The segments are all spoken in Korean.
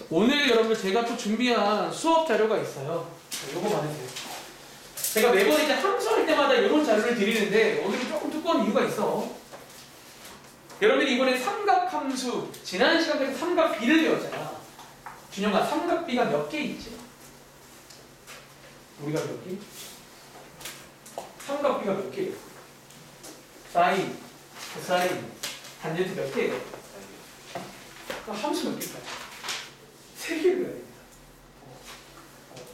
오늘 여러분들 제가 또 준비한 수업 자료가 있어요. 요거 받으세요. 제가 매번 이제 함수할 때마다 이런 자료를 드리는데 오늘은 조금 두꺼운 이유가 있어. 여러분들이 이번에 삼각함수, 지난 시간까지 삼각비를 배웠잖아. 준영아, 삼각비가 몇 개 있지? 우리가 몇 개? 삼각비가 몇 개예요? 사인, 코사인, 탄젠트 몇 개예요? 그럼 함수 몇 개일까요? 3개를 배워야 됩니다.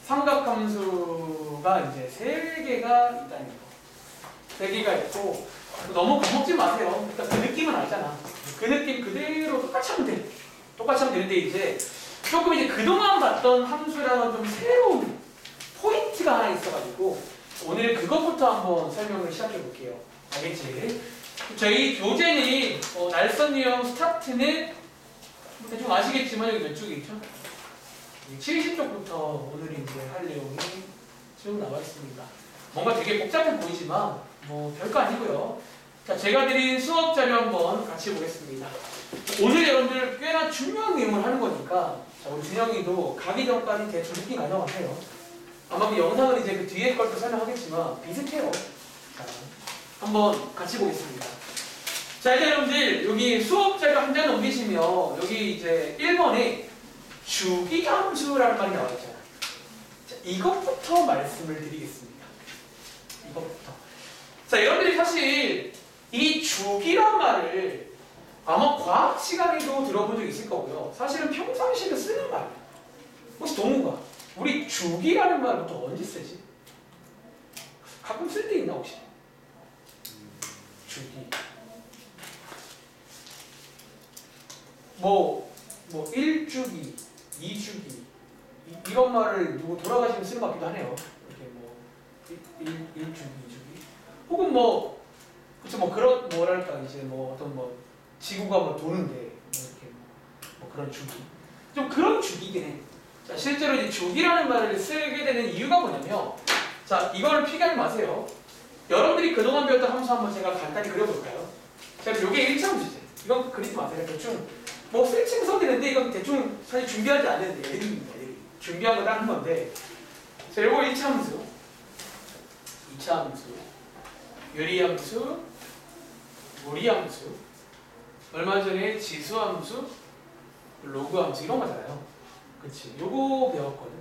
삼각함수가 이제 3개가 있다는 거. 3개가 있고 너무 겁먹지 마세요. 그러니까 그 느낌은 알잖아. 그 느낌 그대로 똑같이 하면 돼. 똑같이 하면 되는데 이제 조금 이제 그동안 봤던 함수랑은 좀 새로운 포인트가 하나 있어가지고 오늘 그것부터 한번 설명을 시작해 볼게요. 알겠지? 저희 교재는 날선 유형 스타트는 대충 아시겠지만 여기 몇 쪽이 있죠? 70쪽부터 오늘 이제 할 내용이 쭉 나와 있습니다. 뭔가 되게 복잡해 보이지만 뭐 별거 아니고요. 자, 제가 드린 수업 자료 한번 같이 보겠습니다. 오늘 여러분들 꽤나 중요한 내용을 하는 거니까 자, 우리 준영이도 가기 전까지 대충 느낌 가져가세요. 아마 그 영상은 이제 그 뒤에 걸도 설명하겠지만 비슷해요. 자, 한번 같이 보겠습니다. 자, 이제 여러분들 여기 수업 자료 한 장 넘기시면 여기 이제 1번에 주기함수라는 말이 나와 있잖아요. 자, 이것부터 말씀을 드리겠습니다. 이것부터. 자, 여러분들이 사실 이 주기란 말을 아마 과학 시간에도 들어본 적 있을 거고요. 사실은 평상시에도 쓰는 말이에요. 혹시 동우가 우리 주기라는 말을 또 언제 쓰지? 가끔 쓸 때 있나 혹시? 주기. 뭐 1주기, 2주기 이런 말을 누구 돌아가시면 쓰는 것 같기도 하네요. 이렇게 뭐 1주기, 2주기 혹은 그쵸 그런 뭐랄까 이제 뭐 어떤 지구가 도는데 이렇게 그런 주기 좀 그런 주기긴 해. 자, 실제로 이제 주기라는 말을 쓰게 되는 이유가 뭐냐면 자, 이거를 피하지 마세요. 여러분들이 그동안 배웠던 함수 한번 제가 간단히 그려볼까요? 자, 이게 1차 함수지. 이건 그리지 마세요. 대충 스위칭 써드는데 이건 대충 사실 준비하지 않는데 애들입니다. 준비한 거 다른 건데 자, 요거 1차 함수 2차 함수 유리함수 무리함수 얼마 전에 지수함수 로그함수 이런 거잖아요. 그치? 요거 배웠거든.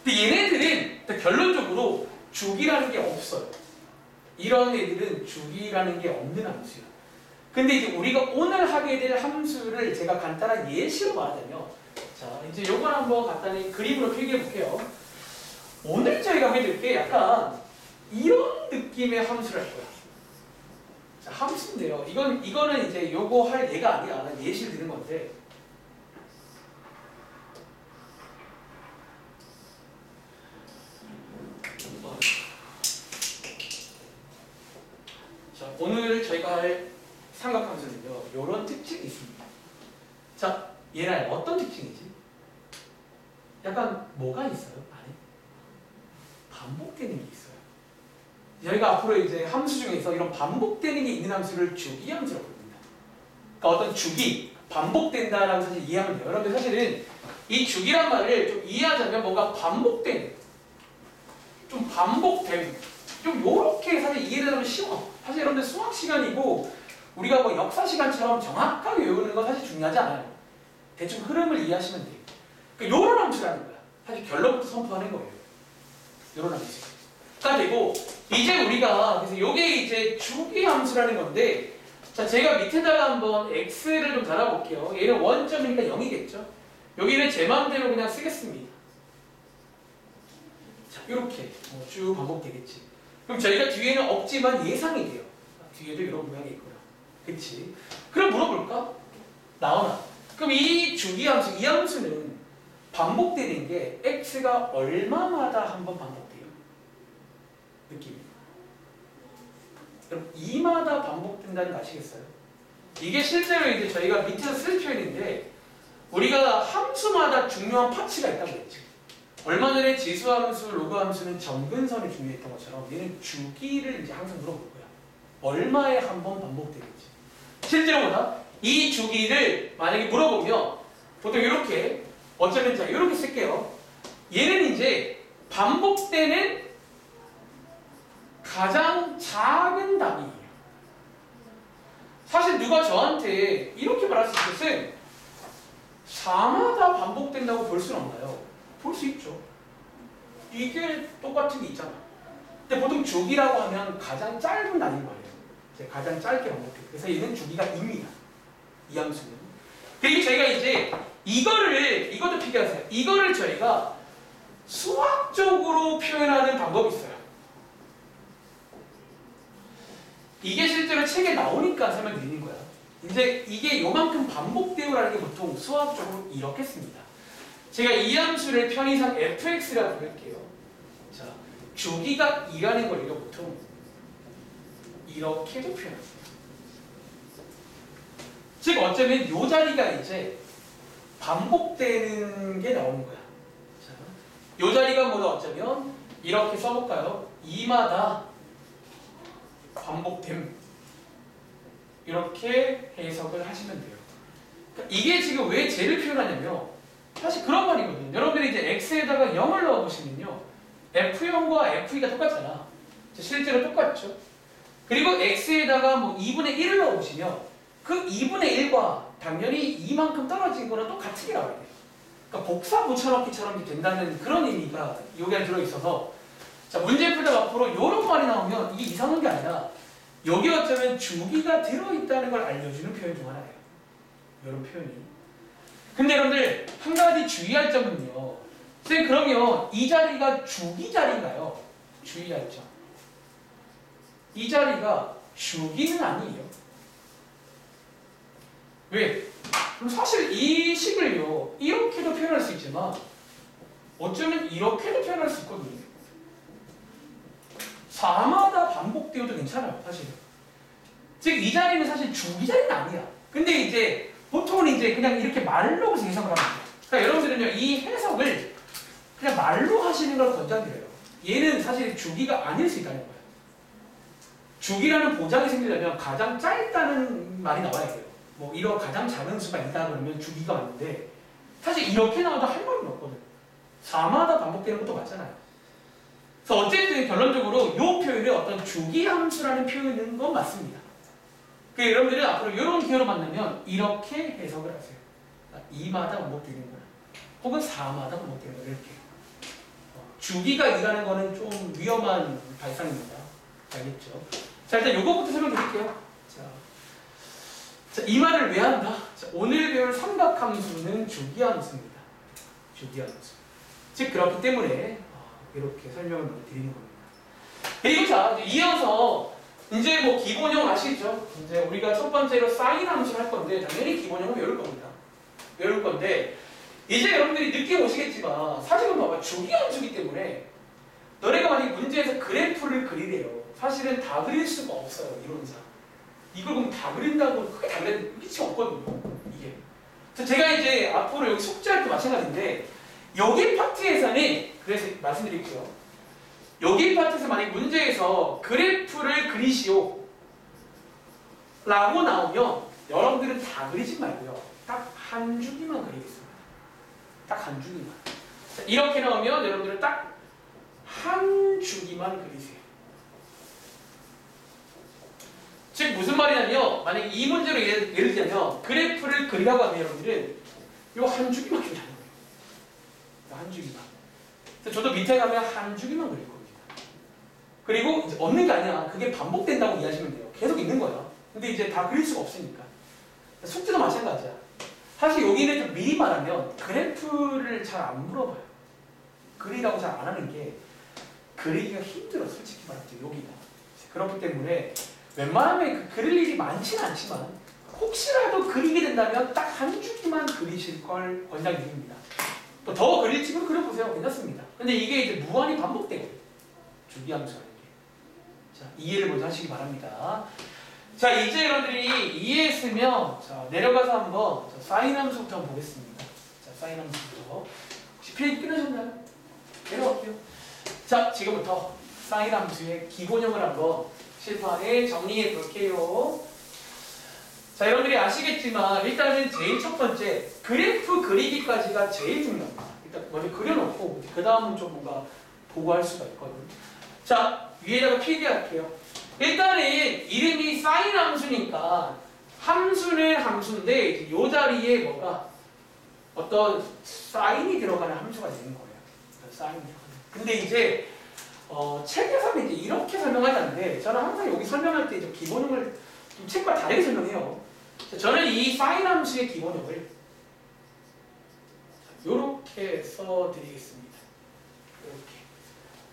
근데 얘네들은 결론적으로 주기라는 게 없어요. 이런 애들은 주기라는 게 없는 함수야. 근데 이제 우리가 오늘 하게 될 함수를 제가 간단한 예시로 말하자면 자, 이제 요걸 한번 간단히 그림으로 표기해 볼게요. 오늘 저희가 하게 될 게 약간 이런 느낌의 함수를 할 거야. 자, 함수인데요. 이거는 이제 요거 할 예가 아니야. 난 예시를 드는 건데. 자, 오늘 저희가 할 삼각함수는요. 요런 특징이 있습니다. 자, 얘는 어떤 특징이지? 약간 뭐가 있어요? 안에? 반복되는 게 있어요. 저희가 앞으로 이제 함수 중에서 이런 반복되는 게 있는 함수를 주기함수라고 부릅니다. 그러니까 어떤 주기, 반복된다라고 사실 이해하면 돼요. 여러분들 사실은 이 주기란 말을 좀 이해하자면 뭔가 반복된, 좀 반복된, 좀 요렇게 사실 이해되면 쉬워. 사실 여러분들 수학 시간이고 우리가 역사 시간처럼 정확하게 외우는 건 사실 중요하지 않아요. 대충 흐름을 이해하시면 돼요. 그러니까 요런 함수라는 거야. 사실 결론부터 선포하는 거예요. 요런 함수가 되고 이제 우리가 그래서 요게 이제 주기 함수라는 건데 자, 제가 밑에다가 한번 x를 좀 달아볼게요. 얘는 원점이니까 0이겠죠. 여기는 제 마음대로 그냥 쓰겠습니다. 자, 이렇게 쭉 반복되겠지. 그럼 저희가 뒤에는 없지만 예상이 돼요. 뒤에도 이런 모양이 있구나. 그치? 그럼 물어볼까? 나오나? 그럼 이 주기함수, 이 함수는 반복되는 게 x가 얼마마다 한번 반복돼요? 느낌이. 그럼 2마다 반복된다는 거 아시겠어요? 이게 실제로 이제 저희가 밑에서 쓸 표현인데 우리가 함수마다 중요한 파츠가 있다고 했죠. 얼마 전에 지수함수, 로그함수는 점근선이 중요했던 것처럼 얘는 주기를 이제 항상 물어볼 거야. 얼마에 한 번 반복되는지. 실제로 보다 이 주기를 만약에 물어보면 보통 이렇게 어쩌면 자 이렇게 쓸게요. 얘는 이제 반복되는 가장 작은 단위예요. 사실 누가 저한테 이렇게 말할 수 있겠어요? 4마다 반복된다고 볼 수는 없나요? 볼 수 있죠. 이게 똑같은 게 있잖아. 근데 보통 주기라고 하면 가장 짧은 단위인 거예요. 가장 짧게 반복돼요. 그래서 얘는 주기가 2입니다. 이 함수는. 그리고 저희가 이제 이것도 필기하세요. 이거를 저희가 수학적으로 표현하는 방법이 있어요. 이게 실제로 책에 나오니까 설명드리는 거야. 이제 이게 요만큼 반복되오라는 게 보통 수학적으로 이렇게 씁니다. 제가 이 함수를 편의상 fx라고 부를게요. 자, 주기가 2라는 걸 보통 이렇게도 표현합니다. 즉 어쩌면 요 자리가 이제 반복되는 게 나오는 거야. 자, 요 자리가 뭐다 어쩌면 이렇게 써볼까요? 2마다 반복됨. 이렇게 해석을 하시면 돼요. 그러니까 이게 지금 왜 쟤를 표현하냐면 사실 그런 말이거든요. 여러분들이 이제 x에다가 0을 넣어보시면요. f0과 f2가 똑같잖아. 실제로 똑같죠. 그리고 x에다가 뭐 2분의 1을 넣어보시면 그 2분의 1과 당연히 이만큼 떨어진 거는 또 같은 게 나와야 돼요. 그러니까 복사 붙여넣기처럼 된다는 그런 의미가 여기에 들어있어서 자 문제 풀다 앞으로 이런 말이 나오면 이게 이상한 게 아니라 여기 어쩌면 주기가 들어있다는 걸 알려주는 표현 중 하나예요. 이런 표현이. 근데 여러분들 한 가지 주의할 점은요. 선생님 그러면 이 자리가 주기 자리인가요? 주의할 점. 이 자리가 주기는 아니에요. 왜? 그럼 사실 이 식을요. 이렇게도 표현할 수 있지만 어쩌면 이렇게도 표현할 수 있거든요. 4마다 반복되어도 괜찮아요. 사실은. 즉 이 자리는 사실 주기 자리는 아니야. 근데 이제 보통은 이제 그냥 이렇게 말로 해석을 합니다. 그러니까 여러분들은요. 이 해석을 그냥 말로 하시는 걸 권장드려요. 얘는 사실 주기가 아닐 수 있다는 거예요. 주기라는 보장이 생기려면 가장 짧다는 말이 나와야 돼요. 뭐 이런 가장 작은 수가 있다 그러면 주기가 맞는데 사실 이렇게 나와도 할 말은 없거든. 4마다 반복되는 것도 맞잖아요. 그래서 어쨌든 결론적으로 이 표현이 어떤 주기 함수라는 표현인 건 맞습니다. 그러니까 여러분들은 앞으로 이런 기호로 만나면 이렇게 해석을 하세요. 2마다 반복되는 거나 혹은 4마다 반복되는 거나 이렇게. 주기가 2라는 거는 좀 위험한 발상입니다. 알겠죠? 자 일단 요거부터 설명드릴게요. 자, 이 말을 왜 한다? 자, 오늘 배울 삼각함수는 주기함수입니다. 주기함수. 즉 그렇기 때문에 이렇게 설명을 드리는 겁니다. 그리고 자 이어서 이제 뭐 기본형 아시죠? 이제 우리가 첫 번째로 사인 함수를 할 건데 당연히 기본형은 외울 겁니다. 외울 건데 이제 여러분들이 늦게 오시겠지만 사실은 봐봐 주기함수이기 때문에 너네가 만약 문제에서 그래프를 그리래요. 사실은 다 그릴 수가 없어요. 이론상. 이걸 보면 다 그린다고 크게 다른 끝이 없거든요. 이게. 그래서 제가 이제 앞으로 여기 숙제할 때 마찬가지인데 여기 파트에서는 그래서 말씀드릴게요. 여기 파트에서 만약 문제에서 그래프를 그리시오 라고 나오면 여러분들은 다 그리지 말고요. 딱 한 줄기만 그리겠습니다. 딱 한 줄기만. 이렇게 나오면 여러분들은 딱 한 줄기만 그리세요. 즉 무슨 말이냐면 만약 이 문제로 예를 들자면 그래프를 그리라고 하면 여러분들은 이 한 줄기만 그리는 거예요. 한 줄기만. 그래서 저도 밑에 가면 한 줄기만 그릴 겁니다. 그리고 이제 없는 게 아니라 그게 반복된다고 이해하시면 돼요. 계속 있는 거예요. 근데 이제 다 그릴 수가 없으니까. 숙제도 마찬가지야. 사실 여기는 좀 미리 말하면 그래프를 잘 안 물어봐요. 그리라고 잘 안 하는 게 그리기가 힘들어 솔직히 말하면 여기가. 그렇기 때문에 웬만하면 그릴 일이 많지는 않지만 혹시라도 그리게 된다면 딱 한 줄기만 그리실 걸 권장드립니다. 또 더 그릴 집은 그려보세요. 괜찮습니다. 근데 이게 이제 무한히 반복되고 주기함수라는 게. 자, 이해를 먼저 하시기 바랍니다. 자, 이제 여러분들이 이해했으면 자, 내려가서 한번 사인 함수부터 한번 보겠습니다. 자, 사인 함수부터. 혹시 페이지 끝나셨나요? 내려갈게요. 자, 지금부터 사인 함수의 기본형을 한번 실판에 정리해 볼게요. 자, 여러분들이 아시겠지만 일단은 제일 첫 번째 그래프 그리기까지가 제일 중요합니다. 일단 먼저 그려놓고 그 다음은 좀 뭔가 보고 할 수가 있거든요. 자, 위에다가 필기할게요. 일단은 이름이 사인 함수니까 함수는 함수인데 이제 요 자리에 뭐가 어떤 사인이 들어가는 함수가 되는 거예요. 사인이 들어가는. 근데 이제 책에서는 이제 이렇게 설명하지 않는데 저는 항상 여기 설명할 때 이제 기본형을 좀 책과 다르게 설명해요. 저는 이 사인 함수의 기본형을 이렇게 써드리겠습니다. 이렇게.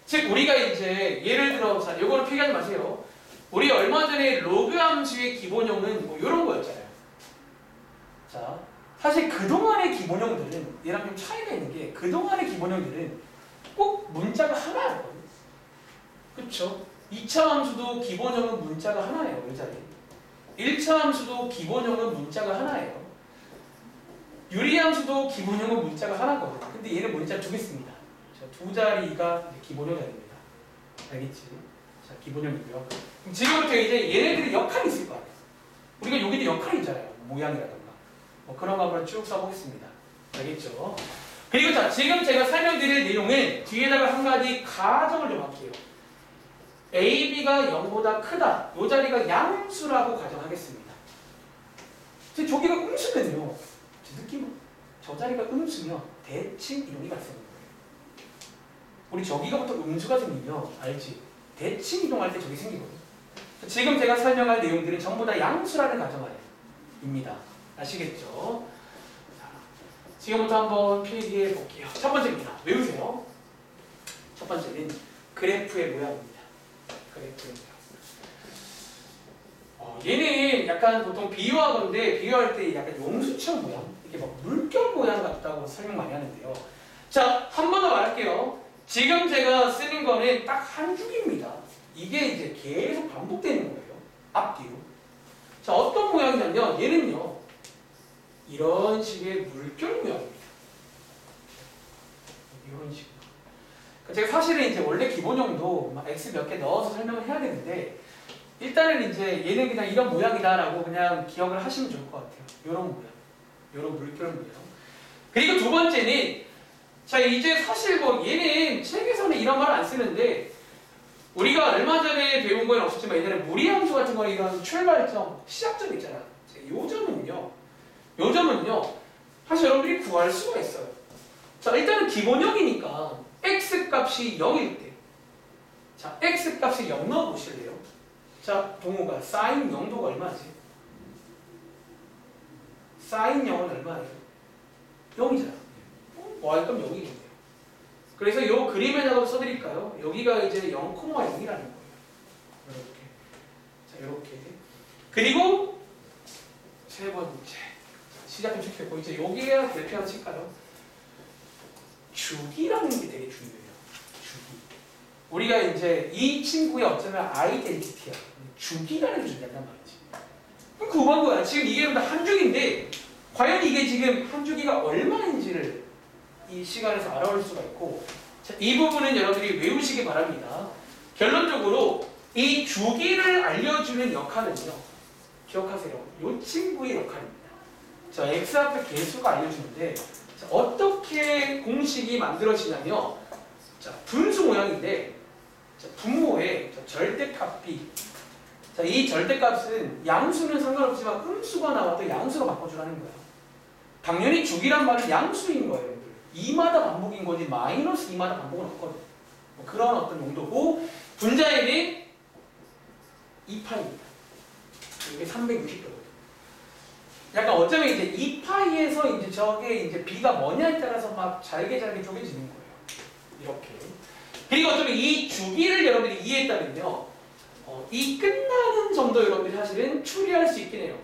즉 우리가 이제 예를 들어서 이거를 필기하지 마세요. 우리 얼마 전에 로그 함수의 기본형은 뭐 이런 거였잖아요. 자, 사실 그동안의 기본형들은 얘랑 좀 차이가 있는 게 그동안의 기본형들은 꼭 문자가 하나였거든요. 그쵸? 2차 함수도 기본형은 문자가 하나예요. 이 자리에. 1차 함수도 기본형은 문자가 하나예요. 유리함수도 기본형은 문자가 하나거든요. 근데 얘는 문자 두 개 씁니다. 자, 두 자리가 기본형이 됩니다. 알겠지? 자, 기본형이고요. 그럼 지금부터 이제 얘네들이 역할이 있을 거 아니에요. 우리가 여기도 역할이 있잖아요. 모양이라던가. 뭐 그런 거 한번 쭉 써보겠습니다. 알겠죠? 그리고 자, 지금 제가 설명드릴 내용은 뒤에다가 한 가지 가정을 좀 할게요. AB가 0보다 크다. 이 자리가 양수라고 가정하겠습니다. 저기가 음수면요. 제 느낌은 저 자리가 음수면 대칭 이동이 발생하는 거예요. 우리 저기가부터 음수가 생기면 알지? 대칭 이동할 때 저기 생기거든요. 지금 제가 설명할 내용들은 전부 다 양수라는 가정하에입니다. 아시겠죠? 자, 지금부터 한번 필기해 볼게요. 첫 번째입니다. 외우세요. 첫 번째는 그래프의 모양입니다. 그래프의 모양. 얘는 약간 보통 비유하건데 비유할 때 약간 용수철 모양, 이렇게 막 물결 모양 같다고 설명 많이 하는데요. 자, 한 번 더 말할게요. 지금 제가 쓰는 거는 딱 한 줄입니다. 이게 이제 계속 반복되는 거예요. 앞뒤로. 자, 어떤 모양이냐면 얘는요. 이런 식의 물결 모양입니다. 이런 식. 제가 사실은 이제 원래 기본형도 막 x 몇 개 넣어서 설명을 해야 되는데 일단은 이제 얘는 그냥 이런 모양이다라고 그냥 기억을 하시면 좋을 것 같아요. 이런 모양. 이런 물결 모양. 그리고 두 번째는 자, 이제 사실 뭐 얘는 책에서는 이런 말을 안 쓰는데 우리가 얼마 전에 배운 건 없었지만 옛날에 무리함수 같은 거는 이런 출발점, 시작점 있잖아. 요 점은요. 사실 여러분들이 구할 수가 있어요. 자, 일단은 기본형이니까 x 값이 0일 때 자, x 값을 0 넣어보실래요? 자, 동호가 sin 0도가 얼마지? sin 0은 얼마예요? 0이잖아. y값 0이겠네요. 그래서 이 그림에다가 써드릴까요? 여기가 이제 0,0이라는 거예요. 이렇게. 자, 이렇게. 그리고 세 번째. 시작 좀 시켰고, 이제 여기에 대표 하나 칠까요? 주기라는 게 되게 중요해요. 주기. 우리가 이제 이 친구의 어쩌면 아이덴티티야. 주기라는 게 중요하단 말이지. 그럼 그거 한 거야. 지금 이게 한 주기인데, 과연 이게 지금 한 주기가 얼마인지를 이 시간에서 알아볼 수가 있고, 자, 이 부분은 여러분들이 외우시기 바랍니다. 결론적으로 이 주기를 알려주는 역할은요, 기억하세요. 이 친구의 역할입니다. 자, x 앞에 개수가 알려주는데, 자, 어떻게 공식이 만들어지냐면, 자, 분수 모양인데, 자, 분모에 절대값 b. 자, 이 절대값은 양수는 상관없지만 음수가 나와도 양수로 바꿔주라는 거야. 당연히 주기란 말은 양수인 거예요. 2마다 반복인 거지 마이너스 2마다 반복은 없거든. 뭐 그런 어떤 용도고 분자에는 2파이입니다. 이게 360도거든. 약간 어쩌면 이제 2파이에서 이제 저게 이제 b가 뭐냐에 따라서 막 잘게 쪼개지는 거예요. 이렇게. 그리고 어쩌면 이 주기를 여러분들이 이해했다면요. 이 끝나는 점도 여러분들이 사실은 추리할 수 있긴 해요.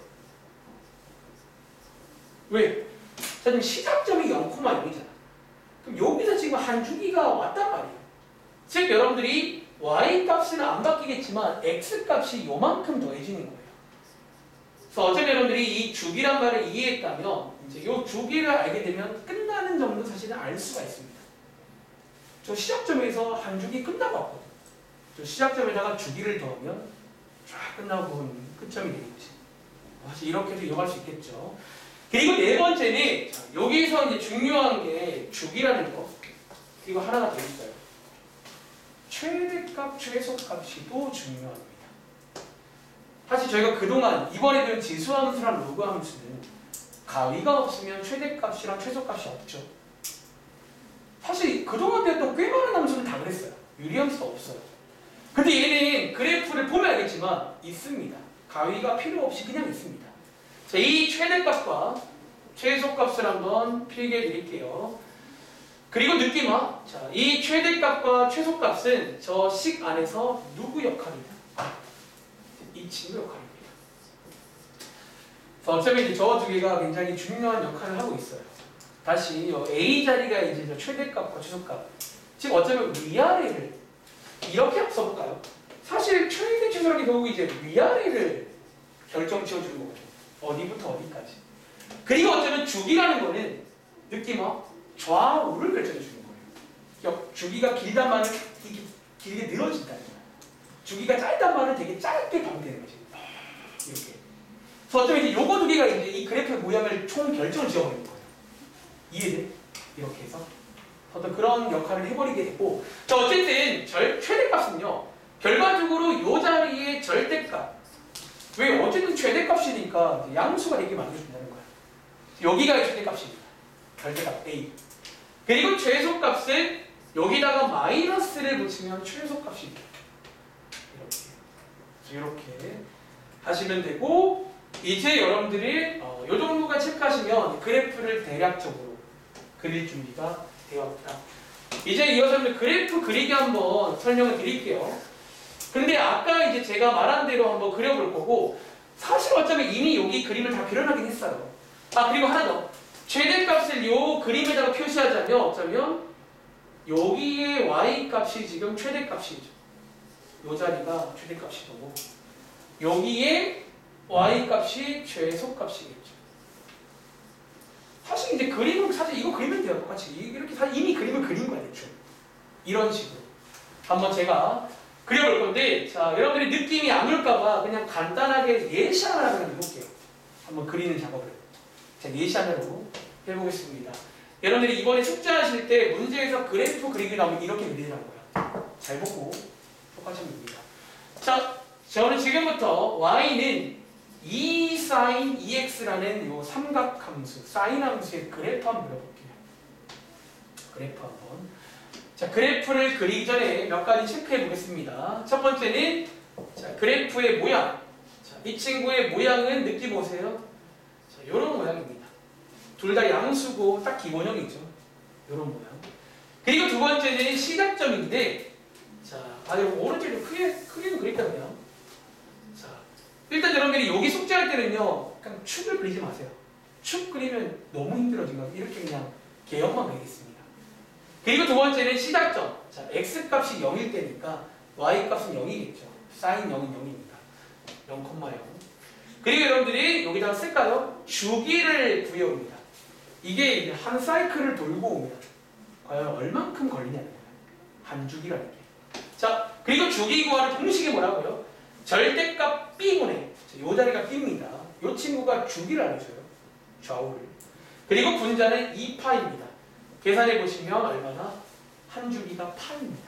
왜? 자, 지금 시작점이 0,0이잖아. 그럼 여기서 지금 한 주기가 왔단 말이에요. 즉 여러분들이 y 값은 안 바뀌겠지만 x 값이 요만큼 더해지는 거예요. 그래서 어차피 여러분들이 이 주기란 말을 이해했다면 이제 이 주기를 알게 되면 끝나는 점도 사실은 알 수가 있습니다. 저 시작점에서 한 주기 끝나고 왔거든요. 저 시작점에다가 주기를 더하면 쫙 끝나고 끝점이 되겠지. 사실 이렇게도 이용할 수 있겠죠. 그리고 네 번째는 자, 여기서 이제 중요한 게 주기라는 거. 이거 하나가 더 있어요. 최대값, 최소값이 또 중요합니다. 사실 저희가 그동안 이번에 배운 지수함수랑 로그함수는 가위가 없으면 최대값이랑 최소값이 없죠. 사실 그동안 배웠던 꽤 많은 함수는 다 그랬어요. 유리함수가 없어요. 근데 얘는 그래프를 보면 알겠지만 있습니다. 가위가 필요 없이 그냥 있습니다. 자, 이 최대값과 최소값을 한번 필기해 드릴게요. 그리고 느낌아, 자, 이 최대값과 최소값은 저 식 안에서 누구 역할이냐? 이 친구 역할입니다. 어차피 이제 저 두 개가 굉장히 중요한 역할을 하고 있어요. 다시 A 자리가 이제 저 최대값과 최소값. 즉 어쩌면 위아래를 이렇게 써볼까요? 사실 최대 최소라는 게 결국 이제 위아래를 결정 지어주는 거거든요. 어디부터 어디까지. 그리고 어쩌면 주기라는 거는 느낌어 좌우를 결정해 주는 거예요. 주기가 길단 말은 이렇게 길게 늘어진다는 거예요. 주기가 짧단 말은 되게 짧게 반복되는 거지. 이렇게. 그래서 어쩌면 이제 요거 두 개가 이제 이 그래프의 모양을 총 결정을 지어버리는 거예요. 이해돼? 이렇게 해서 어떤 그런 역할을 해버리게 되고, 자 어쨌든 최대값은요 결과적으로 요 자리의 절대값. 왜 어쨌든 최대값이니까 양수가 되게 만들어준다는 거야. 여기가 최대값입니다. 절대값 A. 그리고 최소값은 여기다가 마이너스를 붙이면 최소값입니다. 이렇게 하시면 되고, 이제 여러분들이 요 정도가 체크하시면 그래프를 대략적으로 그릴 준비가 되었다. 이제 이어서 그래프 그리기 한번 설명을 드릴게요. 근데 아까 이제 제가 말한 대로 한번 그려볼 거고, 사실 어쩌면 이미 여기 그림을 다 그려나긴 했어요. 그리고 하나 더. 최대값을 요 그림에다가 표시하자면 어쩌면 여기에 y값이 지금 최대값이죠. 요 자리가 최대값이고 여기에 y값이 최소값이겠죠. 사실 이제 그림은 사실 이거 그리면 돼요. 똑같이 이렇게 사실 이미 그림을 그린 거야 대충. 이런 식으로 한번 제가 그려볼 건데, 자 여러분들이 느낌이 안 올까봐 그냥 간단하게 예시 하나 그냥 해볼게요. 한번 그리는 작업을 제가 예시 하나로 해보겠습니다. 여러분들이 이번에 숙제하실 때 문제에서 그래프 그리기 나오면 이렇게 그리라고요. 잘 보고 똑같이 하면 됩니다. 자, 저는 지금부터 y는 2 sin 2x라는 요 삼각함수, 사인 함수의 그래프 한번 그려볼게요. 그래프 한번. 자, 그래프를 그리기 전에 몇 가지 체크해 보겠습니다. 첫 번째는 자, 그래프의 모양. 자, 이 친구의 모양은 느낌 오세요? 자, 요런 모양입니다. 둘 다 양수고 딱 기본형이죠. 요런 모양. 그리고 두 번째는 시작점인데, 자, 여러분 오른쪽에 크게 그릴까 그냥. 자, 일단 여러분들이 여기 숙제할 때는요, 그냥 축을 그리지 마세요. 축 그리면 너무 힘들어지니까 이렇게 그냥 개형만 그리겠습니다. 그리고 두 번째는 시작점. 자, x값이 0일 때니까 y값은 0이겠죠. sin 0은 0입니다. 0,0. 그리고 여러분들이 여기다가 쓸까요? 주기를 구해옵니다. 이게 이제 한 사이클을 돌고 오면 과연 얼만큼 걸리냐는 거예요. 한 주기라는 게. 자, 그리고 주기 구하는 공식이 뭐라고요? 절대값 b분의, 요 자리가 b입니다. 요 친구가 주기를 알려줘요. 좌우를. 그리고 분자는 2파입니다. 계산해 보시면 얼마나? 한 주기가 파입니다.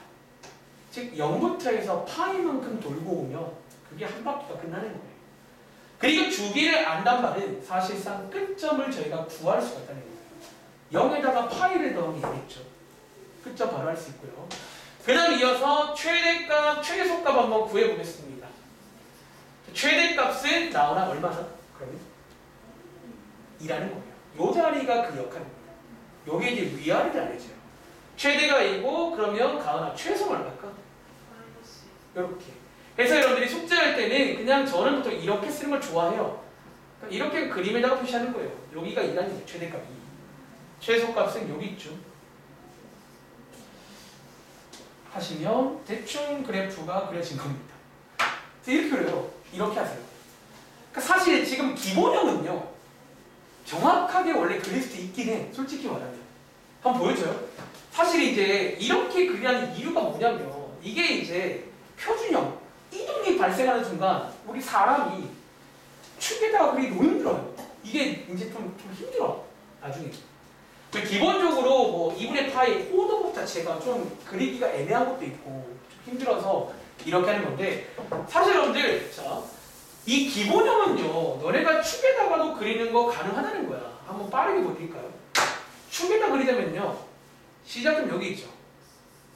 즉 0부터 해서 파이만큼 돌고 오면 그게 한 바퀴가 끝나는 거예요. 그리고 주기를 안단 말은 사실상 끝점을 저희가 구할 수가 있다는 거예요. 0에다가 파이를 더하면 되겠죠. 끝점 바로 할 수 있고요. 그 다음 이어서 최대값, 최소값 한번 구해보겠습니다. 최대값은 나오나 얼마나? 그러면 2라는 거예요. 요 자리가 그 역할입니다. 요게 이제 위아래를 알려줘요. 최대가 2고 그러면 가은아 최소는 얼마일까? 이렇게. 그래서 여러분들이 숙제할 때는 그냥 저는 보통 이렇게 쓰는 걸 좋아해요. 그러니까 이렇게 그림에다가 표시하는 거예요. 여기가 2라는 최대값 2. 최소값은 여기 있죠. 하시면 대충 그래프가 그려진 겁니다. 이렇게 그려요. 이렇게 하세요. 그러니까 사실 지금 기본형은요, 정확하게 원래 그릴 수도 있긴 해. 솔직히 말하면. 한번 보여줘요. 사실 이제 이렇게 그리라는 이유가 뭐냐면, 이게 이제 표준형, 이동이 발생하는 순간 우리 사람이 축에다가 그리기 너무 힘들어요. 이게 이제 좀 힘들어 나중에. 기본적으로 뭐 2분의 파이 호도법 자체가 좀 그리기가 애매한 것도 있고 좀 힘들어서 이렇게 하는 건데, 사실 여러분들 자, 이 기본형은요 너네가 축에다가도 그리는 거 가능하다는 거야. 한번 빠르게 보여드릴까요? 축에다 그리자면요 시작점 여기 있죠.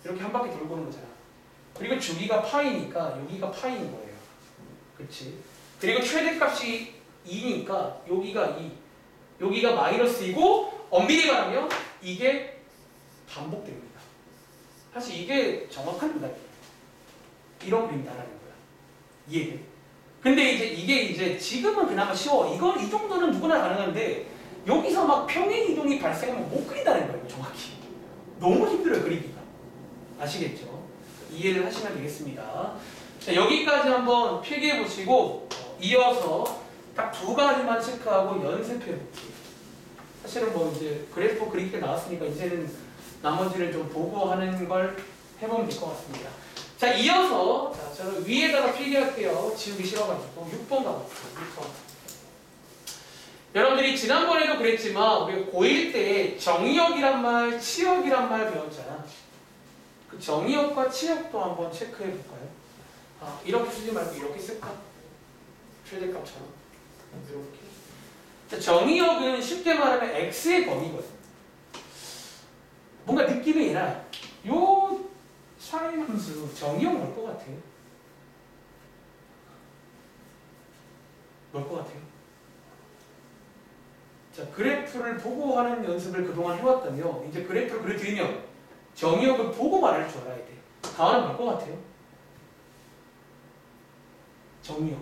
이렇게 한 바퀴 돌고 오는 거잖아. 그리고 주기가 파이니까 여기가 파이인 거예요. 그렇지? 그리고 최대값이 2니까 여기가 2, 여기가 마이너스이고, 엄밀히 말하면 이게 반복됩니다. 사실 이게 정확한 문답이에요. 이런 그림이다라는 거야. 이해돼? 근데 이게 이제 지금은 그나마 쉬워. 이건 이 정도는 누구나 가능한데 여기서 막 평행 이동이 발생하면 못 그린다는 거예요. 정확히. 너무 힘들어요 그리기가. 아시겠죠? 이해를 하시면 되겠습니다. 자, 여기까지 한번 필기해 보시고 이어서 딱 두 가지만 체크하고 연습해 볼게요. 사실은 뭐 이제 그래프 그리기가 나왔으니까 이제는 나머지를 좀 보고 하는 걸 해보면 될 것 같습니다. 자, 이어서 자, 저는 위에다가 필기할게요. 지우기 싫어가지고 6번 가볼게요. 6번. 여러분들이 지난번에도 그랬지만 우리 고1 때 정의역이란 말, 치역이란 말 배웠잖아. 그 정의역과 치역도 한번 체크해 볼까요? 이렇게 쓰지 말고 이렇게 쓸까? 최대값처럼 이렇게. 자, 정의역은 쉽게 말하면 x의 범위거든. 뭔가 느낌이 얘나 요 사인 함수 정의역 뭘 것 같아요? 뭘 것 같아요? 자, 그래프를 보고 하는 연습을 그동안 해왔다며 이제 그래프를 그려드리면 정의역을 보고 말할 줄 알아야 돼. 다음은 뭘 것 같아요? 정의역.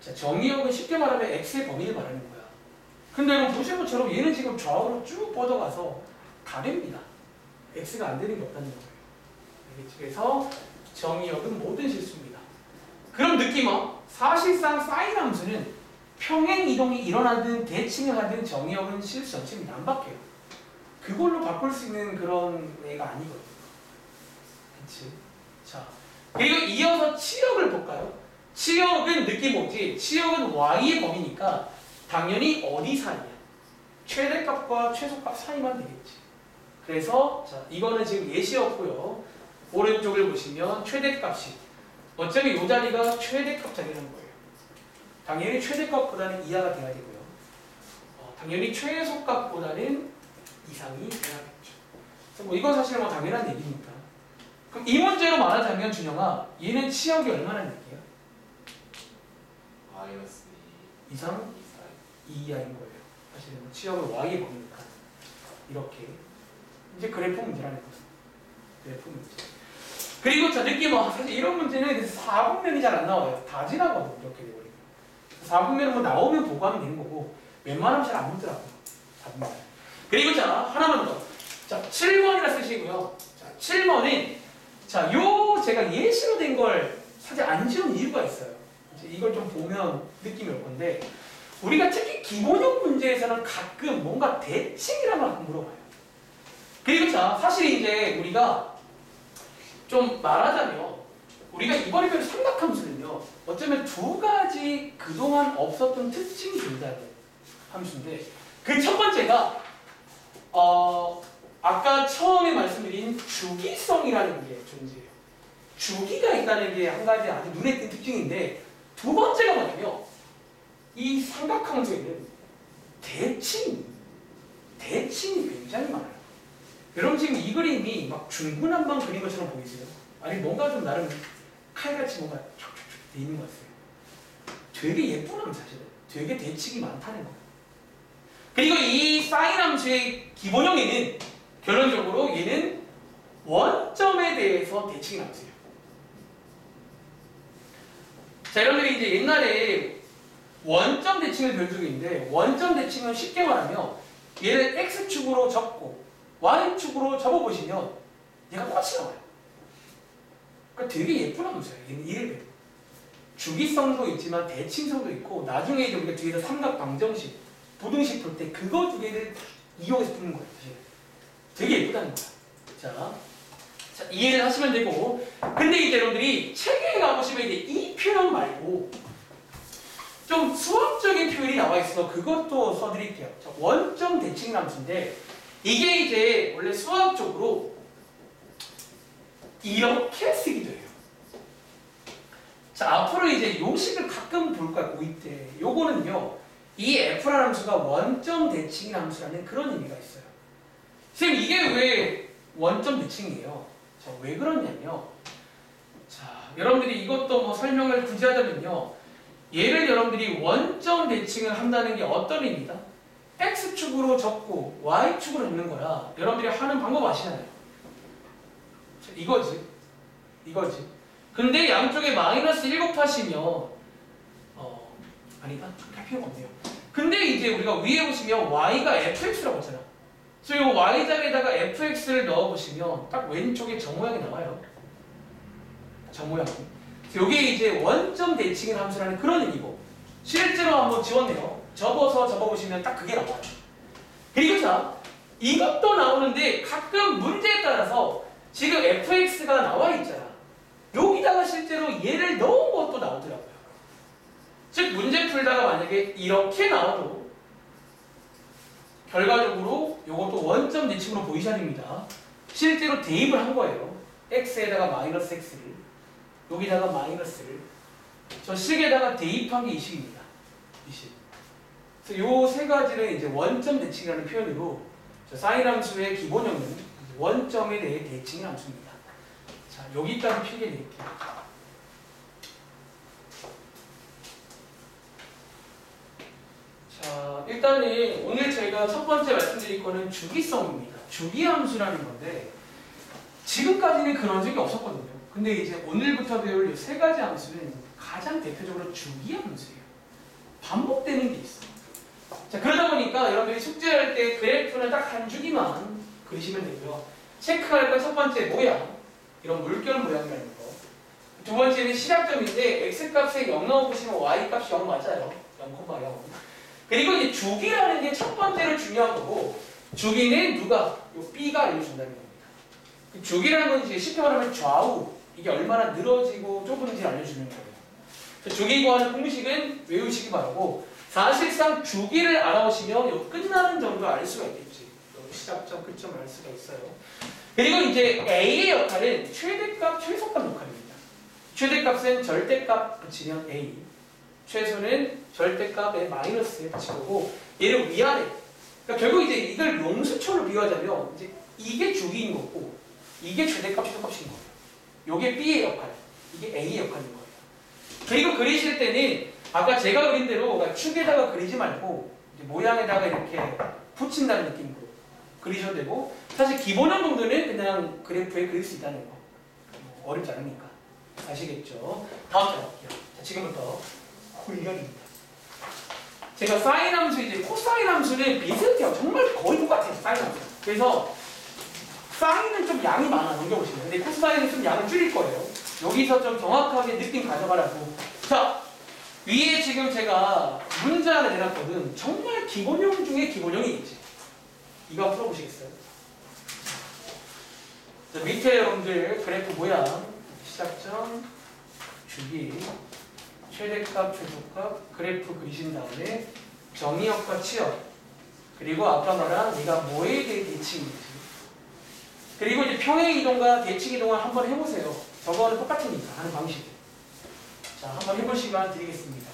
자, 정의역은 쉽게 말하면 x의 범위를 말하는 거야. 근데 여러분 보시는 것처럼 얘는 지금 좌우로 쭉 뻗어가서 다릅니다. x가 안 되는 게 없다는 거예요. 알겠지? 그래서 정의역은 모든 실수입니다. 그럼 느낌은 사실상 사인 함수는 평행 이동이 일어나든 대칭을 하든 정의역은 실수 전체입니다. 안 바뀌어요. 그걸로 바꿀 수 있는 그런 애가 아니거든요. 그치? 자, 그리고 이어서 치역을 볼까요? 치역은 느낌 오지? 치역은 y의 범위니까 당연히 어디 사이야? 최대값과 최소값 사이만 되겠지. 그래서 자, 이거는 지금 예시였고요. 오른쪽을 보시면 최대값이 어차피 이 자리가 최대값 자리라는 거예요. 당연히 최대값보다는 이하가 돼야 되고요. 당연히 최소값보다는 이상이 돼야겠죠. 그래서 뭐 이건 사실 뭐 당연한 얘기니까. 그럼 이 문제로 말하자면 준영아, 얘는 치역이 얼마나 얘기야? 마이너스 이상 2 이하인 거예요. 사실은 치역을 y에 보니까 이렇게 이제 그래프 문제라는 거죠. 그래프 문제. 그리고 저 느낌은 사실 이런 문제는 4분면이 잘 안 나와요. 다 지나가고 이렇게 돼버리고. 4분면은 뭐 나오면 보고 하면 되는 거고 웬만하면 잘 안 묻더라고요. 4분면. 그리고 자 하나만 더. 자 7번이라 쓰시고요. 자 7번은 자 요 제가 예시로 된 걸 사실 안 지운 이유가 있어요. 이제 이걸 좀 보면 느낌이 올 건데 우리가 특히 기본형 문제에서는 가끔 뭔가 대칭이라는 걸 가끔 물어봐요. 그리고 자 사실 이제 우리가 좀 말하자면 우리가 이번에 배운 삼각함수는요 어쩌면 두 가지 그동안 없었던 특징이 된다는 함수인데 그 첫 번째가 아까 처음에 말씀드린 주기성이라는 게 존재해요. 주기가 있다는 게 한 가지 아주 눈에 띈 특징인데 두 번째가 뭐냐면 이 삼각함수에는 대칭이 굉장히 많아요. 여러분 지금 이 그림이 막 중구난방 그린 것처럼 보이세요? 아니 뭔가 좀 나름 칼같이 뭔가 촉촉촉 돼 있는 것 같아요. 되게 예쁘다면 사실은 되게 대칭이 많다는 거예요. 그리고 이 사인 함수의 기본형에는 결론적으로 얘는 원점에 대해서 대칭이 나왔어요. 자, 여러분들이 이제 옛날에 원점 대칭을 배운 적이 있는데 원점 대칭은 쉽게 말하면 얘를 x축으로 접고 y축으로 접어보시면 얘가 똑같이 나와요. 그러니까 되게 예쁜 함수예요. 얘는 이래봬도 주기성도 있지만 대칭성도 있고 나중에 이제 우리가 뒤에서 삼각 방정식, 부등식 풀 때 그거 두 개를 이용해서 푸는 거예요. 사실. 되게 예쁘다는 거야. 자, 이해를 하시면 되고 근데 이제 여러분들이 책에 가보시면 이제 이 표현 말고 좀 수학적인 표현이 나와 있어서 그것도 써드릴게요. 자, 원점 대칭함수인데 이게 이제 원래 수학적으로 이렇게 쓰기도 해요. 자, 앞으로 이제 요식을 가끔 볼 거야, 고2 때. 요거는요, 이 F라는 함수가 원점 대칭인 함수라는 그런 의미가 있어요. 선생님, 이게 왜 원점 대칭이에요? 자, 왜 그러냐면요. 자, 여러분들이 이것도 뭐 설명을 굳이 하자면요. 얘를 여러분들이 원점 대칭을 한다는 게 어떤 의미다? X축으로 적고 Y축으로 적는 거야. 여러분들이 하는 방법 아시나요? 자, 이거지. 근데 양쪽에 마이너스 1 곱하시면 아니다. 할 필요가 없네요. 근데 이제 우리가 위에 보시면 Y가 fx라고 했잖아. 그래서 이 Y자리에다가 fx를 넣어보시면 딱 왼쪽에 저 모양이 나와요. 저 모양이. 이게 이제 원점 대칭인 함수라는 그런 의미고 실제로 한번 지웠네요. 접어보시면 딱 그게 나와요. 그리고 자, 이것도 나오는데 가끔 문제에 따라서 지금 fx가 나와 있잖아. 여기다가 실제로 얘를 넣은 것도 나오더라고요. 즉 문제 풀다가 만약에 이렇게 나와도 결과적으로 이것도 원점 대칭으로 보이셔야 됩니다. 실제로 대입을 한 거예요. x에다가 마이너스 x를 여기다가 마이너스를 저 식에다가 대입한 게 이 식입니다. 이 식. 그래서 요 세 가지를 이제 원점 대칭이라는 표현으로 저 사인 함수의 기본형은 원점에 대해 대칭의 함수입니다. 자, 여기까지 필기해 드릴게요. 자, 일단은 오늘 제가 첫 번째 말씀드릴 거는 주기성입니다. 주기함수라는 건데 지금까지는 그런 적이 없었거든요. 근데 이제 오늘부터 배울 이 세 가지 함수는 가장 대표적으로 주기함수예요. 반복되는 게 있어. 자, 그러다 보니까 여러분들이 숙제할 때 그래프는 딱 한 주기만 그리시면 되고요. 체크할 건 첫 번째 모양, 이런 물결 모양이라는 거. 두 번째는 시작점인데 x값에 0 넣어보시면 y값이 0 맞아요. 0,0. 그리고 이제 주기라는 게 첫 번째로 중요한 거고 주기는 누가? 요 b가 알려준다는 겁니다. 주기라는 건 이제 쉽게 말하면 좌우 이게 얼마나 늘어지고 좁은지 알려주는 거예요. 주기 구하는 공식은 외우시기 바라고 사실상 주기를 알아오시면 요 끝나는 정도 알 수가 있겠지. 시작점, 끝점 알 수가 있어요. 그리고 이제 a의 역할은 최대값, 최소값 역할입니다. 최대값은 절대값 붙이면 a, 최소는 절대값에 마이너스에 붙인 거고 얘를 위아래. 그러니까 결국 이제 이걸 용수초로 비유하자면 이제 이게 주기인 거고 이게 최대값, 최소값인 거예요. 요게 b의 역할, 이게 a의 역할인 거예요. 그리고 그리실 때는 아까 제가 그린 대로 그러니까 축에다가 그리지 말고 이제 모양에다가 이렇게 붙인다는 느낌으로 그리셔도 되고 사실 기본형 정도는 그냥 그래프에 그릴 수 있다는 거. 어렵지 않으니까. 아시겠죠? 다음 장 볼게요. 자, 지금부터 훈련입니다. 제가 사인 함수 이제 코사인 함수는 비슷해요. 정말 거의 똑같아요. 사인 함수. 그래서 사인은 좀 양이 많아 넘겨보시면. 근데 코사인은 좀 양을 줄일 거예요. 여기서 좀 정확하게 느낌 가져가라고. 자, 위에 지금 제가 문제 하나 내놨거든. 정말 기본형 중에 기본형이 있지. 이거 한번 풀어보시겠어요? 자, 밑에 여러분들 그래프 모양 시작점, 주기, 최대값, 최소값, 그래프 그리신 다음에 정의역과 치역, 그리고 아까 말한 네가 뭐에 대해 대칭인지, 그리고 이제 평행 이동과 대칭 이동을 한번 해보세요. 저거는 똑같으니까 하는 방식. 자, 한번 해볼 시간 드리겠습니다.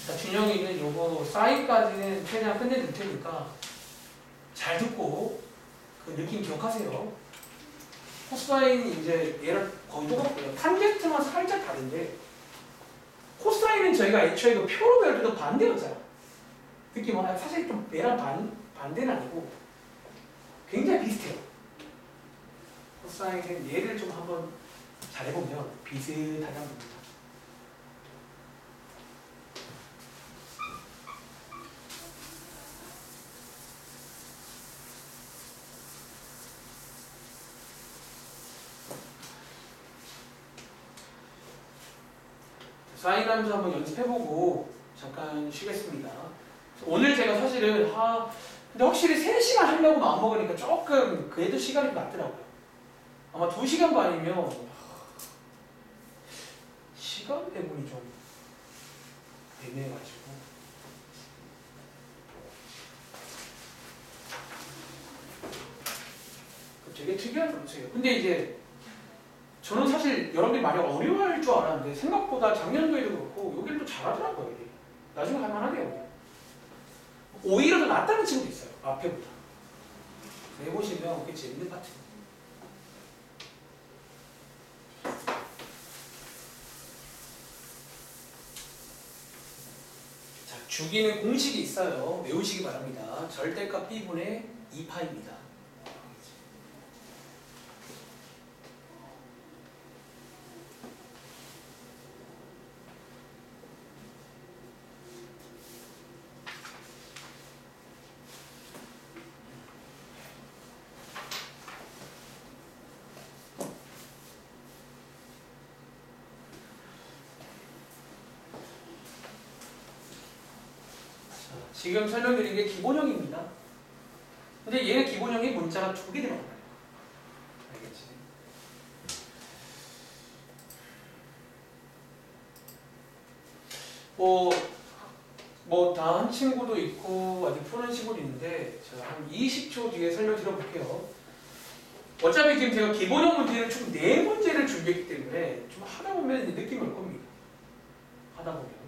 자, 준영이는 요거 사인까지는 최대한 끝내줄 테니까 잘 듣고 그 느낌 기억하세요. 코사인이 이제 얘랑 거의 똑같고요. 탄젠트만 살짝 다른데 코사인은 저희가 애초에 그 표로 배울 때도 반대였잖아. 느낌은 사실 좀 얘랑 반대는 아니고 굉장히 비슷해요. 코사인은 얘를 좀 한번 잘해보면 비슷하다는 겁니다. 사인 함수 한번 연습해보고 잠깐 쉬겠습니다. 오늘 제가 사실은 근데 확실히 3시간 하려고 마음먹으니까 조금 그래도 시간이 좀 낮더라고요. 아마 2시간 반이면 시간 배분이 좀 애매해가지고. 되게 특이한 문제예요. 근데 이제 저는 사실 여러분들이 많이 어려워할 줄 알았는데 생각보다 작년도에도 그렇고 여기를 또 잘하더라고요. 이게. 나중에 할만하네요. 오히려 더 낫다는 친구도 있어요. 앞에보다. 해보시면 그게 재밌는 것 같아요. 자, 주기는 공식이 있어요. 외우시기 바랍니다. 절대값 B분의 2파입니다. 지금 설명드린 게 기본형입니다. 근데 얘는 기본형이 문자가 2개 들어간 거예요. 알겠지? 다음 친구도 있고 아직 푸는 친구도 있는데 제가 한 20초 뒤에 설명드려볼게요. 어차피 지금 제가 기본형 문제를 총 4문제를 준비했기 때문에 좀 하다 보면 느낌이 올 겁니다. 하다 보면.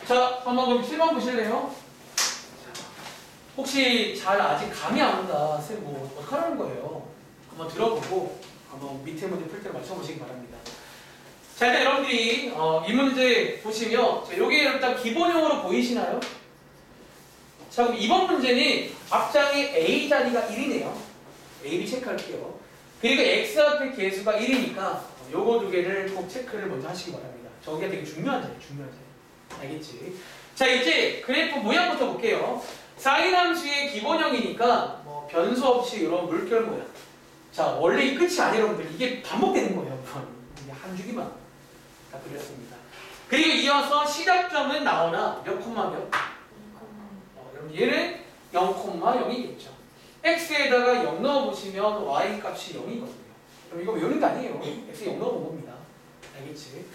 자, 한번 그럼 실방 보실래요? 혹시 잘 아직 감이 안 온다. 쌤 뭐 어떡하라는 거예요? 한번 들어보고 한번 밑에 문제 풀 때를 맞춰보시기 바랍니다. 자, 일단 여러분들이 이 문제 보시면 자, 여기 일단 기본형으로 보이시나요? 자, 그럼 이번 문제는 앞장에 A 자리가 1이네요. A, B 체크할게요. 그리고 X 앞에 개수가 1이니까 요거 두 개를 꼭 체크를 먼저 하시기 바랍니다. 저기가 되게 중요한 자리, 중요한 자리. 알겠지? 자, 이제 그래프 모양부터 볼게요. 사인 함수의 기본형이니까 뭐 변수 없이 이런 물결 모양. 자, 원래 이 끝이 아니에요, 여러분들. 이게 반복되는 거예요. 이게 한 주기만 다 그렸습니다. 그리고 이어서 시작점은 나오나 몇 콤마 몇? 여러분 얘는 0,0이겠죠. x에다가 0 넣어보시면 y 값이 0이거든요. 그럼 이거 외우는 게 아니에요. x에 0 넣어본 겁니다. 알겠지?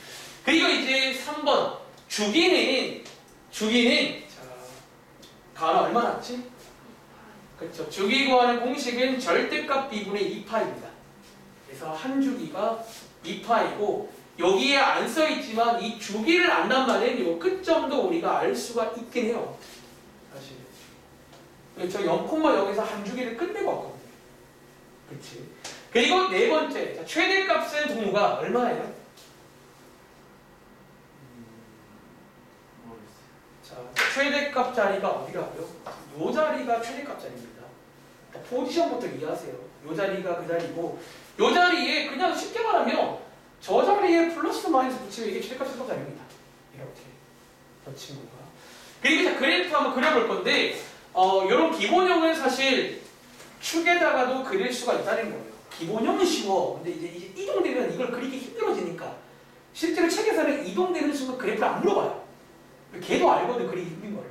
그리고 이제 3번 주기는 자, 가로 얼마 났지? 그렇죠. 주기 구하는 공식은 절대값 B분의 2파입니다. 그래서 한 주기가 2파이고 여기에 안 써있지만 이 주기를 안단 말은 이 끝점도 우리가 알 수가 있긴 해요. 사실. 그렇죠. 0,0에서 한 주기를 끝내고 왔거든요. 그렇지. 그리고 네 번째, 자, 최대값은 동무가 얼마예요? 자, 최대값 자리가 어디라고요? 요 자리가 최대값 자리입니다. 포지션부터 이해하세요. 요 자리가 그 자리고 요 자리에 그냥 쉽게 말하면 저 자리에 플러스 마이너스 붙이면 이게 최대값 최대값 자리입니다. 이렇게 저 친구가. 그리고 자, 그래프 한번 그려볼 건데 요런 기본형은 사실 축에다가도 그릴 수가 있다는 거예요. 기본형은 쉬워. 근데 이제 이동되면 이걸 그리기 힘들어지니까 실제로 책에서는 이동되는 순간 그래프를 안 물어봐요. 걔도 알거든, 그리기 힘든 걸.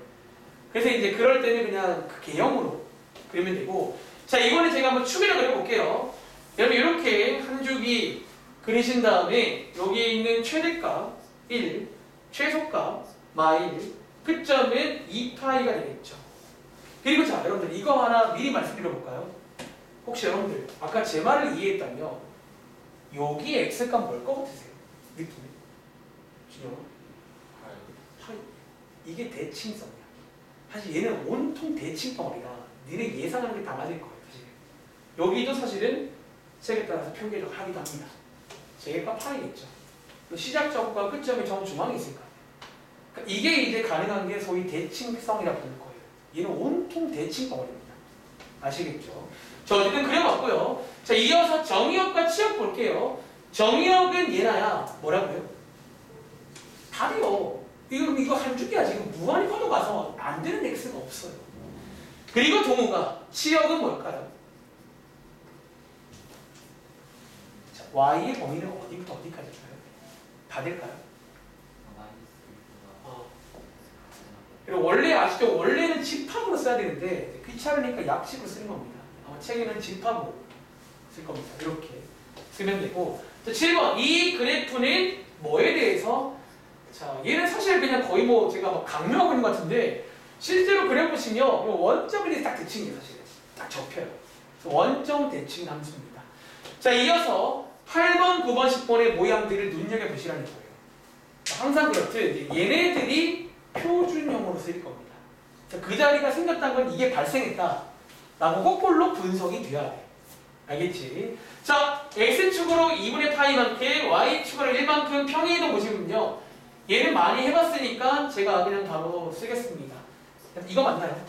그래서 이제 그럴 때는 그냥 그 개형으로 그리면 되고. 자, 이번에 제가 한번 축을 그려볼게요. 여러분 이렇게 한 주기 그리신 다음에 여기에 있는 최대값 1, 최소값 마일, 끝점은 2파이가 되겠죠. 그리고 자, 여러분들 이거 하나 미리 말씀드려볼까요? 혹시 여러분들 아까 제 말을 이해했다면 여기 x값 뭘 것 같으세요? 느낌이? 준영? 이게 대칭성이야. 사실 얘는 온통 대칭 덩어리라 니네 예상하는 게 다 맞을 거예요. 사실. 여기도 사실은 색에 따라서 표기를 하기도 합니다. 제가 파이겠죠. 시작점과 끝점이 정중앙에 있을 거예요. 그러니까 이게 이제 가능한 게 소위 대칭성이라고 부를 거예요. 얘는 온통 대칭 덩어리입니다. 아시겠죠? 자, 어쨌든 그려봤고요. 자, 이어서 정의역과 치역 볼게요. 정의역은 얘나야 뭐라고요? 답이요. 이거 한 주기야. 지금 무한히 퍼져가서 안 되는 x가 없어요. 그리고 동우가 치역은 뭘까요? 자, y의 범위는 어디부터 어디까지일까요? 다 될까요? 그리고 원래 아시죠? 원래는 집합으로 써야 되는데 귀찮으니까 약식으로 쓰는 겁니다. 아마 책에는 집합으로 쓸 겁니다. 이렇게 쓰면 되고. 자, 7번. 이 그래프는 뭐에 대해서? 자, 얘는 사실 그냥 거의 뭐 제가 막 강조하고 있는 것 같은데 실제로 그래 보시면 원점에 딱 대칭이에요. 사실은 딱 접혀요. 원점 대칭 함수입니다. 자, 이어서 8번, 9번, 10번의 모양들을 눈여겨보시라는 거예요. 항상 그렇듯 얘네들이 표준형으로 쓰일 겁니다. 자, 그 자리가 생겼다는 건 이게 발생했다 라고 거꾸로 분석이 돼야 돼. 알겠지? 자, x축으로 2분의 파이만큼, y축으로 1만큼 평행이동 보시면요, 얘는 많이 해봤으니까 제가 그냥 바로 쓰겠습니다. 이거 맞나요?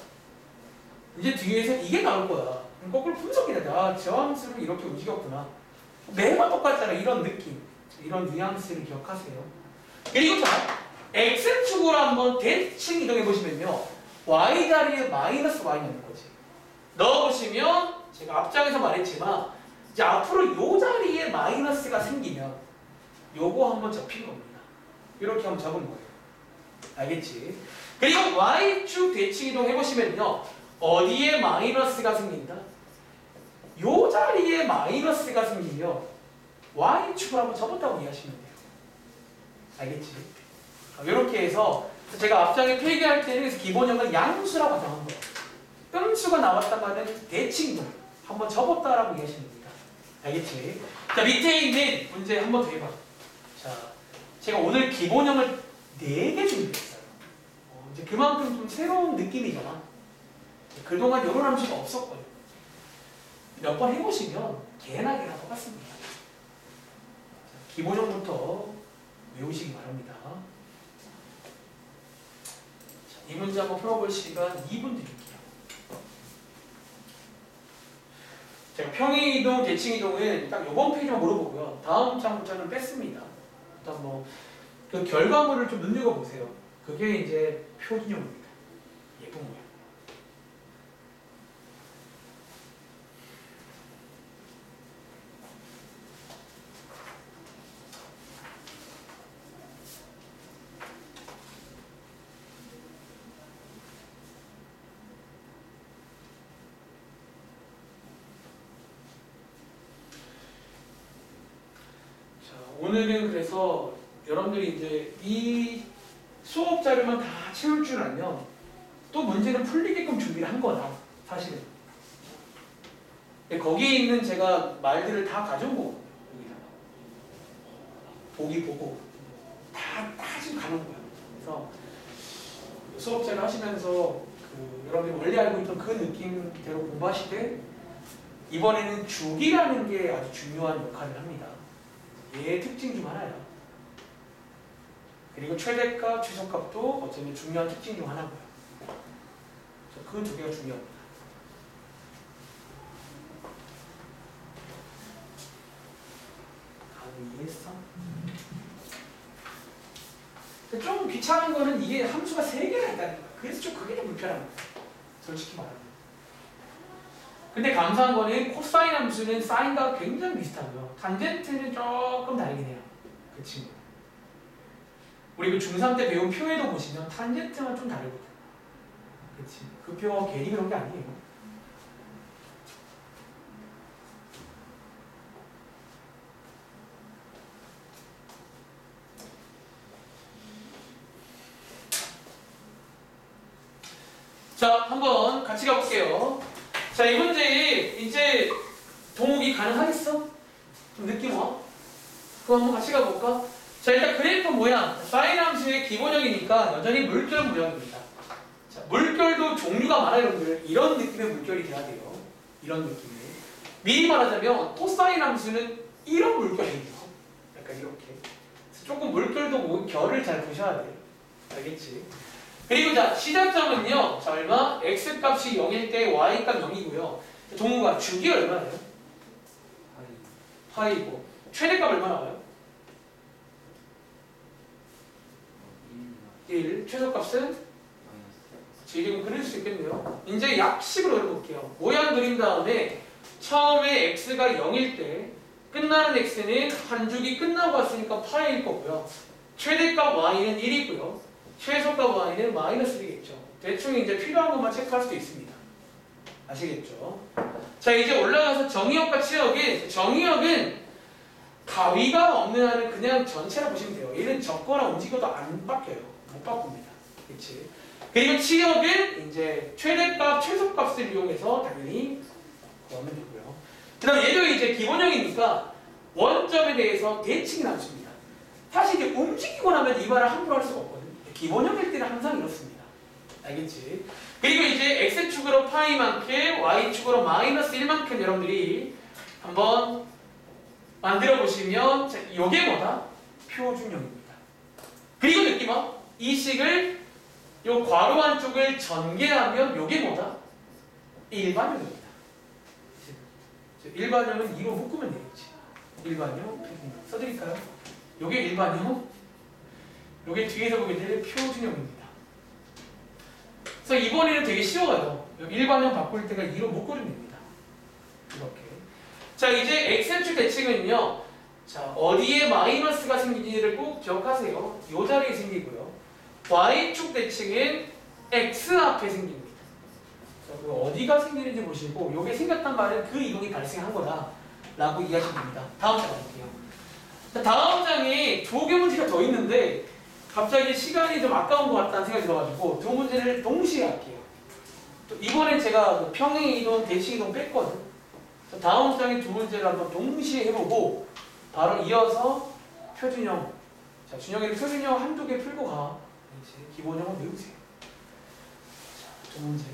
이제 뒤에서 이게 나올 거야. 거꾸로 분석이 돼. 아, 저 함수를 이렇게 움직였구나. 매번 똑같잖아. 이런 느낌, 이런 뉘앙스를 기억하세요. 그리고 자, x축으로 한번 대칭 이동해 보시면요, y 자리에 마이너스 y 넣는 거지. 넣어보시면 제가 앞장에서 말했지만 이제 앞으로 요 자리에 마이너스가 생기면 요거 한번 접힌 겁니다. 이렇게 한번 적은 거예요. 알겠지? 그리고 y축 대칭 이동 해보시면요, 어디에 마이너스가 생긴다? 요 자리에 마이너스가 생기면 y축을 한번 접었다고 이해하시면 돼요. 알겠지? 이렇게 해서 제가 앞장에 필기할 때는 기본형은 양수라고 가정한 거예요. 음수가 나왔다가는 대칭도 한번 접었다라고 이해하시면 됩니다. 알겠지? 자, 밑에 있는 문제 한번 더 해봐. 자, 제가 오늘 기본형을 4개 준비했어요. 이제 그만큼 좀 새로운 느낌이잖아. 그동안 이런 함수가 없었거든요. 몇 번 해보시면 개나 똑같습니다. 자, 기본형부터 외우시기 바랍니다. 자, 이 문제 한번 풀어볼 시간 2분 드릴게요. 제가 평행이동, 대칭이동은 딱 이번 페이지만 물어보고요. 다음 장부터는 뺐습니다. 일단 뭐 그 결과물을 좀 눈여겨보세요. 그게 이제 표준형입니다. 예쁜 모양. 오늘은 그래서 여러분들이 이제 이 수업 자료만 다 채울 줄 알면 또 문제는 풀리게끔 준비를 한 거다, 사실은. 거기에 있는 제가 말들을 다 가져온 거거든요. 여기다가 보기 보고 다 지금 가는 거예요. 그래서 수업 자료 하시면서 여러분들이 원래 알고 있던 그 느낌대로 공부하실 때 이번에는 주기라는 게 아주 중요한 역할을 합니다. 얘의 특징 중 하나야. 그리고 최대값, 최소값도 어쩌면 중요한 특징 중 하나고요. 그 두 개가 중요합니다. 감이 이해했어? 좀 귀찮은 거는 이게 함수가 3개나 있다는 거야. 그래서 좀 그게 좀 불편한 거야. 솔직히 말하면. 근데 감사한 거는 코사인 함수는 사인과 굉장히 비슷하고요. 탄젠트는 조금 다르긴 해요. 그 친구. 우리 그 중3 때 배운 표에도 보시면 탄젠트만 좀 다르거든. 그치? 그 표가 괜히 그런 게 아니에요. 자, 한번 같이 가볼게요. 자, 이 문제 이제 동욱이 가능하겠어? 좀 느낌 와? 그럼 한번 같이 가볼까? 자, 일단 그래프 모양, 사인 함수의 기본형이니까 여전히 물결 모양입니다. 자, 물결도 종류가 많아요, 여러분들. 이런 느낌의 물결이 돼야 돼요. 이런 느낌의. 미리 말하자면 코사인 함수는 이런 물결이에요. 약간 이렇게. 그래서 조금 물결도 결을 잘 보셔야 돼요. 알겠지? 그리고 자, 시작점은요. 자, 얼마? x값이 0일 때 y값 0이고요. 동우가 주기 얼마예요? 파이고. 최대값 얼마 나와요? 1. 최소값은? 지금 그릴 수 있겠네요. 이제 약식으로 그려볼게요. 모양 그린 다음에 처음에 x가 0일 때 끝나는 x는 한 주기 끝나고 왔으니까 파이일 거고요. 최대값 y는 1이고요. 최소값 y는 마이너스 1이겠죠. 대충 이제 필요한 것만 체크할 수도 있습니다. 아시겠죠? 자, 이제 올라가서 정의역과 정의역은 가위가 없는 한은 그냥 전체라 보시면 돼요. 얘는 적거나 움직여도 안 바뀌어요. 못 바꿉니다. 그치? 그리고 치역은 이제 최대값, 최소값을 이용해서 당연히 구하면 되고요. 그 다음 얘도 이제 기본형이니까 원점에 대해서 대칭이 남습니다. 사실 이제 움직이고 나면 이 말을 함부로 할 수가 없거든요. 기본형일 때는 항상 이렇습니다. 알겠지? 그리고 이제 x축으로 파이만큼, y축으로 마이너스 1만큼 여러분들이 한번 만들어 보시면 이게 뭐다? 표준형입니다. 그리고 느낌은 이 식을 요 괄호 안쪽을 전개하면 요게 뭐다? 일반형입니다. 일반형은 2로 묶으면 되겠지. 일반형, 표준형. 써드릴까요? 요게 일반형, 요게 뒤에서 보게 될 표준형입니다. 그래서 이번에는 되게 쉬워요. 일반형 바꿀 때가 2로 묶으면 됩니다. 이렇게. 자, 이제 x축 대칭은요. 자, 어디에 마이너스가 생기는지를 꼭 기억하세요. 이 자리에 생기고요. y축 대칭은 x 앞에 생깁니다. 자, 그 어디가 생기는지 보시고 이게 생겼단 말은 그 이동이 발생한 거다 라고 이해하시면 됩니다. 다음 장 갈게요. 자, 다음 장에 두 개 문제가 더 있는데 갑자기 시간이 좀 아까운 것 같다는 생각이 들어가지고 두 문제를 동시에 할게요. 또 이번엔 제가 평행 이동, 대칭 이동 뺐거든. 다음 장에 두 문제를 한번 동시에 해보고 바로 이어서 표준형. 자, 준영이는 표준형 한두 개 풀고 가. 이제 기본형은 외우세요. 자, 두 문제.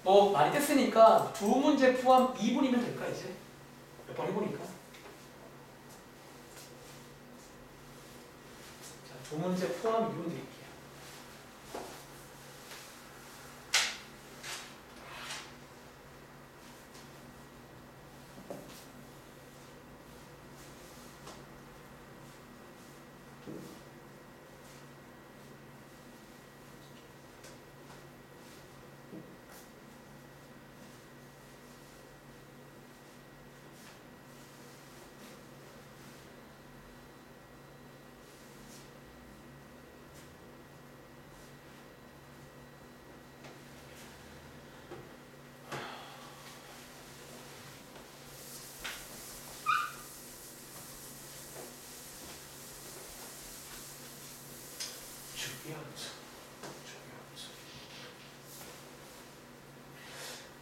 뭐 많이 뗐으니까 두 문제 포함 2분이면 될까 이제? 몇 번 해보니까. 자, 두 문제 포함 2분 드릴게요.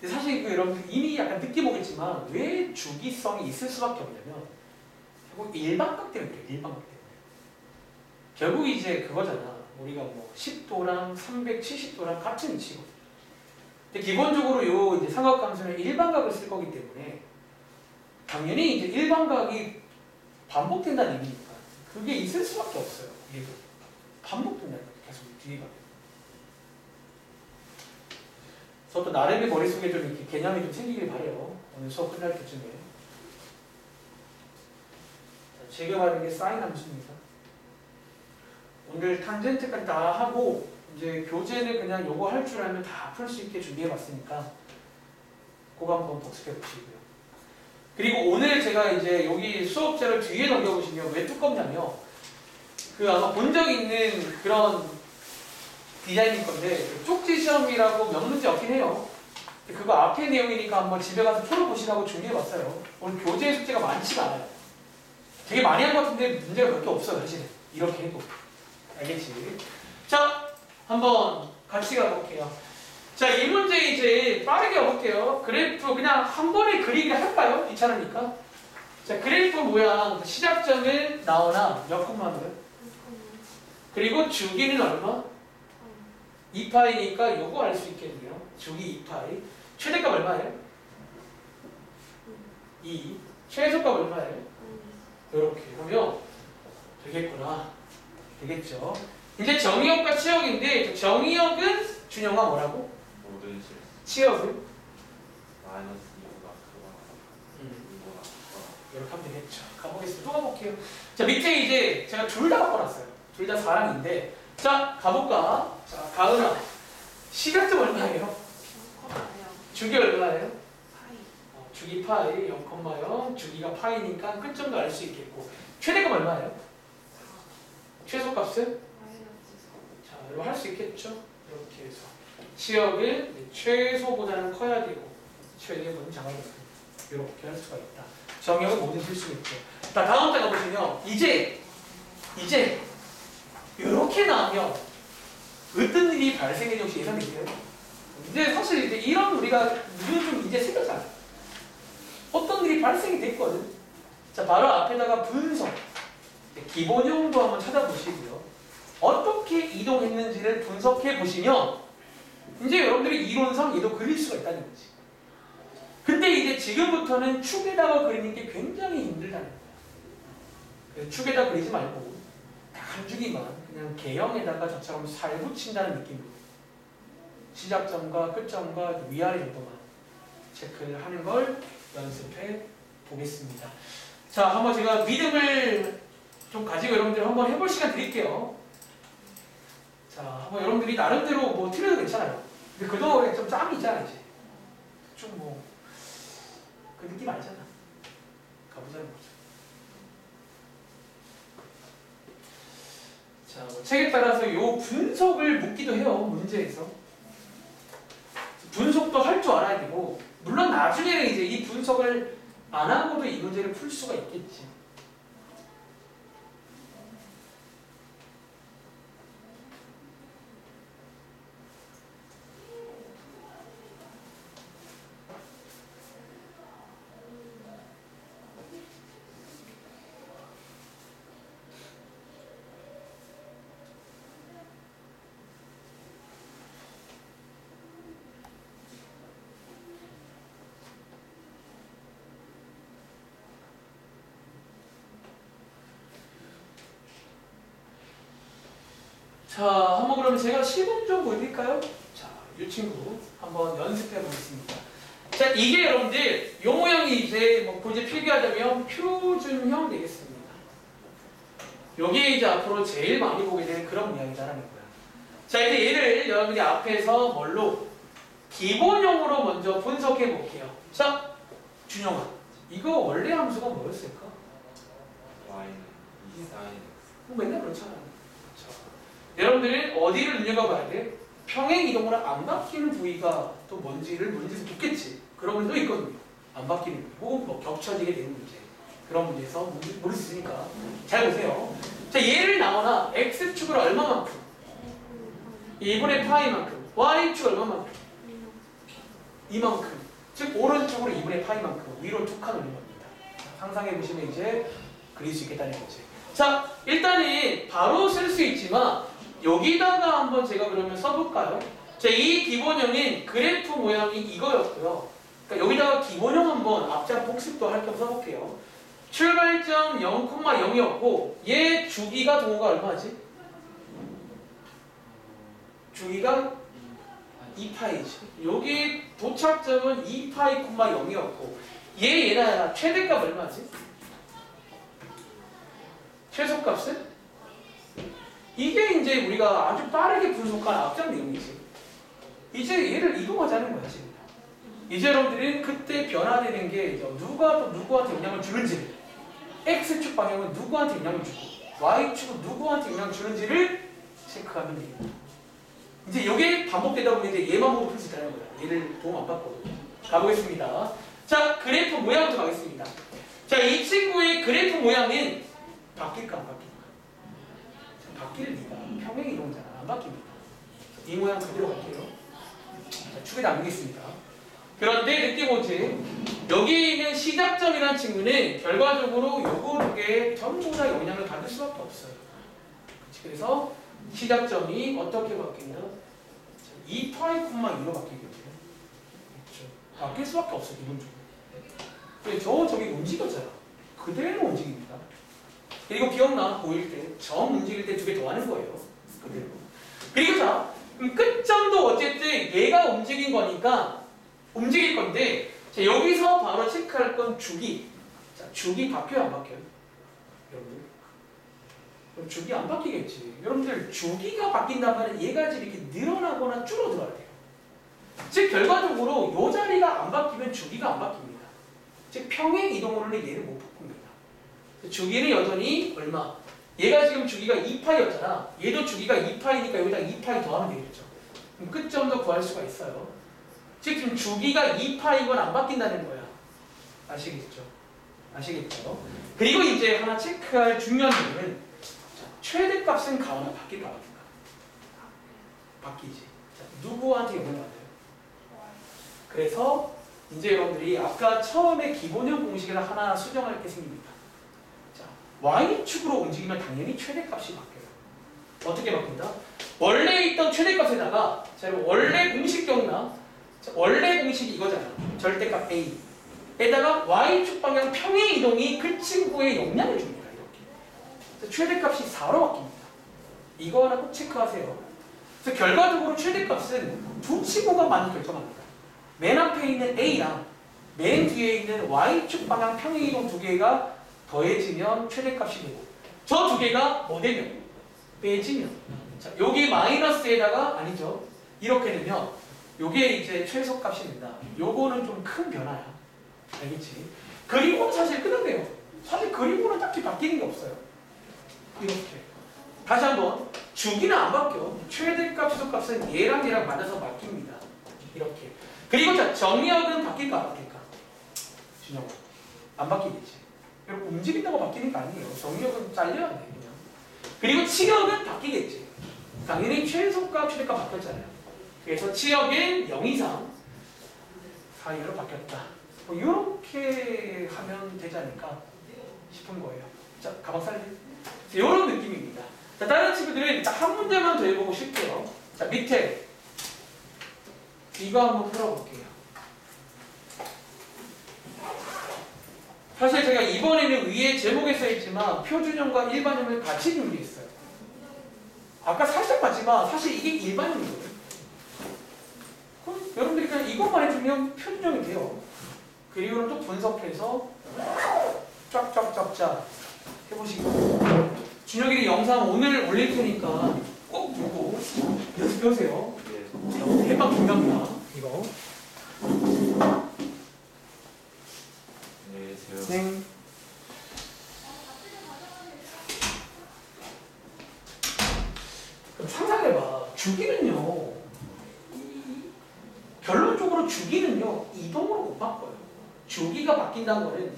근데 사실 그 여러분들 이미 약간 느낌 오겠지만 왜 주기성이 있을 수밖에 없냐면 결국 일반각 때문에 그래요. 일반각 때문에. 결국 이제 그거잖아. 우리가 뭐 10도랑 370도랑 같은 위치거든. 근데 기본적으로 요 이제 삼각함수는 일반각을 쓸 거기 때문에 당연히 이제 일반각이 반복된다는 의미니까 그게 있을 수밖에 없어요. 얘도 반복된다는 거예요. 계속 뒤에 가면. 그래서 또 나름의 머릿속에 좀 이렇게 개념이 좀 생기길 바래요. 오늘 수업 끝날 때쯤에. 자, 지금 하는 게 사인 함수입니다. 오늘 탄젠트까지 다 하고 이제 교재는 그냥 요거 할 줄 알면 다 풀 수 있게 준비해 봤으니까 그거 한번 복습해 보시고요. 그리고 오늘 제가 이제 여기 수업자를 뒤에 넘겨보시면 왜 두껍냐면 그 아마 본 적 있는 그런 디자인일 건데 쪽지 시험이라고 몇 문제 없긴 해요. 그거 앞에 내용이니까 한번 집에 가서 풀어보시라고 준비해봤어요. 오늘 교재 숙제가 많지가 않아요. 되게 많이 한 것 같은데 문제가 몇 개 없어요. 사실은 이렇게 해도. 알겠지? 자, 한번 같이 가볼게요. 자, 이 문제 이제 빠르게 가볼게요. 그래프 그냥 한 번에 그리기를 할까요? 귀찮으니까. 자, 그래프 모양 시작점은 나오나 몇 콤마인가요? 그리고 주기는 얼마? 2파이니까 요거 알 수 있겠네요. 주기 2파이. 최대값 얼마예요? 2. 최소값 얼마예요? 이렇게 하면 되겠구나. 되겠죠. 이제 정의역과 치역인데 정의역은 준영아 뭐라고? 모든 치역은? 마이너스 2보다 크거나 이렇게 하면 되겠죠. 가보겠습니다. 또 가볼게요. 자, 밑에 이제 제가 둘 다 바꿔놨어요. 둘 다 4랑인데 자, 가볼까? 자, 가은아. 시각점 얼마예요? 주기 얼마예요? 주기 파이 0,0 주기가 파이니까 끝점도 알 수 있겠고 최대값 얼마예요? 최소값은? 여러분 할 수 있겠죠? 이렇게 해서 치역은 최소보다는 커야 되고 최대보다는 작아야 되고 이렇게 할 수가 있다. 정역은 모든 실수가 있죠. 자, 다음 장 가보시면 이제 이렇게 나오면 어떤 일이 발생했는지 혹시 예상되세요? 이제 사실 이제 이런 우리가 좀 이제 생겼잖아. 어떤 일이 발생이 됐거든. 자, 바로 앞에다가 분석 기본형도 한번 찾아보시고요. 어떻게 이동했는지를 분석해 보시면 이제 여러분들이 이론상 얘도 그릴 수가 있다는 거지. 근데 이제 지금부터는 축에다가 그리는 게 굉장히 힘들다는 거야. 그래서 축에다 그리지 말고 단주기만 그냥 개형에다가 저처럼 살 붙인다는 느낌으로 시작점과 끝점과 위아래 정도만 체크를 하는 걸 연습해 보겠습니다. 자, 한번 제가 믿음을 좀 가지고 여러분들 한번 해볼 시간 드릴게요. 자, 한번 여러분들이 나름대로 뭐 틀려도 괜찮아요. 근데 그동안 우리가 좀 짬이 있잖아, 이제. 좀 뭐, 그 느낌 알잖아. 가보자는 거죠. 자, 뭐 책에 따라서 요 분석을 묻기도 해요, 문제에서. 분석도 할 줄 알아야 되고, 물론 나중에는 이제 이 분석을 안 하고도 이 문제를 풀 수가 있겠지. 자, 한번 그러면 제가 시범 좀 보여드릴까요? 자, 이 친구 한번 연습해 보겠습니다. 자, 이게 여러분들 요 모양이 이제 뭐 이제 필기하자면 표준형 되겠습니다. 여기에 이제 앞으로 제일 많이 보게 되는 그런 모양이다라는 거야. 자, 이제 얘를 여러분들이 앞에서 뭘로 기본형으로 먼저 분석해 볼게요. 자, 준영아, 이거 원래 함수가 뭐였을까? y는 2sin 뭐 맨날 그렇잖아. 여러분들이 어디를 눈여겨봐야 돼? 평행 이동으로 안 바뀌는 부위가 또 뭔지를 문제에서 묻겠지. 그런 문제도 있거든요. 안 바뀌는 부위, 혹은 뭐 겹쳐지게 되는 문제. 그런 문제에서 모를 수 있으니까 잘 보세요. 자, 얘를 나오나 x축을 얼마만큼? 2분의 파이만큼. y축 얼마만큼? 이만큼. 즉 오른쪽으로 2분의 파이만큼 위로 두 칸 올린 겁니다. 상상해 보시면 이제 그릴 수 있겠다는 거지. 자, 일단은 바로 쓸 수 있지만 여기다가 한번 제가 그러면 써볼까요? 자, 이 기본형인 그래프 모양이 이거였고요. 그러니까 여기다가 기본형 한번 앞장 복습도 할 겸 써볼게요. 출발점 0,0이었고 얘 주기가 동호가 얼마지? 주기가 2파이지. 여기 도착점은 2파이, 0이었고 얘나 최대값 얼마지? 최소값은? 이게 이제 우리가 아주 빠르게 분석한 앞장 내용이지. 이제 얘를 이동하자는 거야, 지금. 이제 여러분들이 그때 변화되는 게 누가 또 누구한테 영향을 주는지, X축 방향은 누구한테 영향을 주고, Y축은 누구한테 영향을 주는지를 체크하면 됩니다. 이제 이게 반복되다 보면 이제 얘만 보고 풀 수 있다는 거야. 얘를 도움 안 받거든. 가보겠습니다. 자, 그래프 모양부터 가겠습니다. 자, 이 친구의 그래프 모양은 바뀔까 안 바뀔까? 바뀔 리가 평행 이동잖아. 안 바뀝니다. 이 모양 그대로 갈게요. 자, 축에 남기겠습니다. 그런데 느낌 오지? 여기 있는 시작점이라는 친구는 결과적으로 요거 두 개 전부 다 영향을 받을 수밖에 없어요. 그치? 그래서 시작점이 어떻게 바뀌냐? 2파이, 2로 바뀌거든요. 그렇죠? 바뀔 수밖에 없어, 기본적으로. 저기 움직였잖아. 그대로 움직입니다. 그리고 기억나? 보일 때, 점 움직일 때 두 개 더 하는 거예요. 그대로. 그리고 자, 그럼 끝점도 어쨌든 얘가 움직인 거니까 움직일 건데, 자, 여기서 바로 체크할 건 주기. 자, 주기 바뀌어요, 안 바뀌어요? 여러분들? 그럼 주기 안 바뀌겠지. 여러분들, 주기가 바뀐다면 얘가 이렇게 늘어나거나 줄어들어야 돼요. 즉, 결과적으로 이 자리가 안 바뀌면 주기가 안 바뀝니다. 즉, 평행 이동으로는 얘를 못 바꿉니다. 주기는 여전히 얼마? 얘가 지금 주기가 2파이였잖아. 얘도 주기가 2파이니까 여기다 2파이 더하면 되겠죠. 그럼 끝점도 구할 수가 있어요. 즉 지금 주기가 2파이건 안 바뀐다는 거야. 아시겠죠? 아시겠죠? 그리고 이제 하나 체크할 중요한 부분은 최대값은 가거나 바뀔까 바뀔까? 바뀌지. 자, 누구한테 영향을 받아요? 그래서 이제 여러분들이 아까 처음에 기본형 공식을 하나 수정할 게 생깁니다. 자, y축으로 움직이면 당연히 최대값이 바뀌어요. 어떻게 바뀐다? 원래 있던 최대값에다가 자, 원래 공식 기억나? 자, 원래 공식이 이거잖아. 절대값 a 에다가 y축 방향 평행 이동이 그 친구의 영향을 줍니다. 이렇게. 최대값이 4로 바뀝니다. 이거 하나 꼭 체크하세요. 그래서 결과적으로 최대값은 두 친구가 많이 결정합니다. 맨 앞에 있는 a랑 맨 뒤에 있는 y축 방향 평행 이동 두 개가 더해지면 최대값이 되고 저 두 개가 뭐 되면? 빼지면. 자, 여기 마이너스에다가 아니죠. 이렇게 되면 요게 이제 최소값이 된다. 요거는 좀 큰 변화야. 알겠지? 그리고는 사실 끝났네요. 사실 그리고는 딱히 바뀌는 게 없어요. 이렇게. 다시 한번 주기는 안 바뀌어. 최대값, 최소값은 얘랑 얘랑 맞아서 바뀝니다. 이렇게. 그리고 자 정리역은 바뀔까 안 바뀔까? 준영아. 안 바뀌겠지. 여러분 움직인다고 바뀌는 게 아니에요. 정리역은 잘려야 돼 그냥. 그리고 치역은 바뀌겠지. 당연히 최소값, 최대값 바뀌었잖아요. 그래서 치역은 0 이상 사이로 바뀌었다. 뭐 이렇게 하면 되지 않을까 싶은 거예요. 자, 가방 살리. 이런 느낌입니다. 자, 다른 친구들은 일단 한 문제만 더 해보고 싶게요. 자, 밑에 이거 한번 풀어볼게요. 사실 제가 이번에는 위에 제목에 써있지만 표준형과 일반형을 같이 준비했어요. 아까 살짝 봤지만 사실 이게 일반형이거든요. 그럼 여러분들이 그냥 이것만 해주면 표준형이 돼요. 그리고는 또 분석해서 쫙쫙쫙쫙 해보시고 준혁이 영상 오늘 올릴 테니까 꼭 보고 연습해보세요. 대박 중요합니다. 이거. 안녕히 계세요. 네. 그럼 상상해봐. 주기는요. 결론적으로 주기는요. 이동으로 못 바꿔요. 주기가 바뀐다는 거는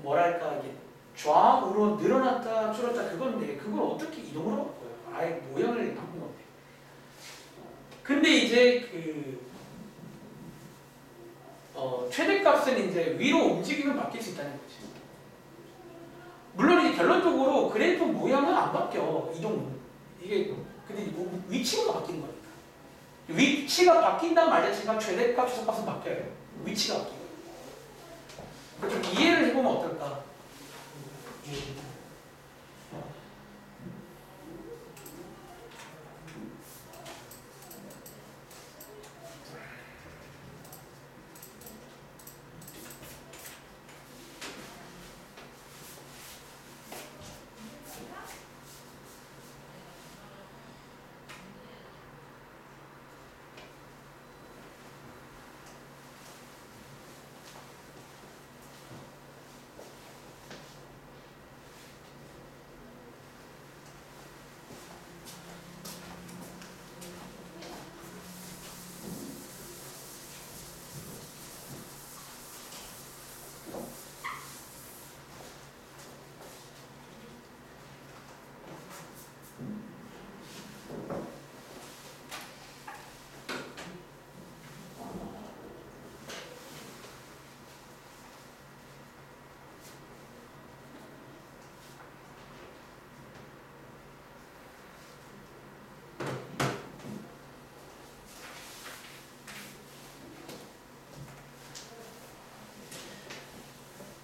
뭐랄까 이게 좌우로 늘어났다 줄었다 그건데 그걸 어떻게 이동으로 바꿔요? 아예 모양을 바꾼 건데. 근데 이제 최대값은 이제 위로 움직이면 바뀔 수 있다는 거지. 물론 이제 결론적으로 그래프 모양은 안 바뀌어. 이동은 이게 근데 위치가 바뀌는 거니까. 위치가 바뀐다는 말 자체가 최대값, 최소값은 바뀌어요. 위치가 바뀌고. 좀 이해를 해보면 어떨까?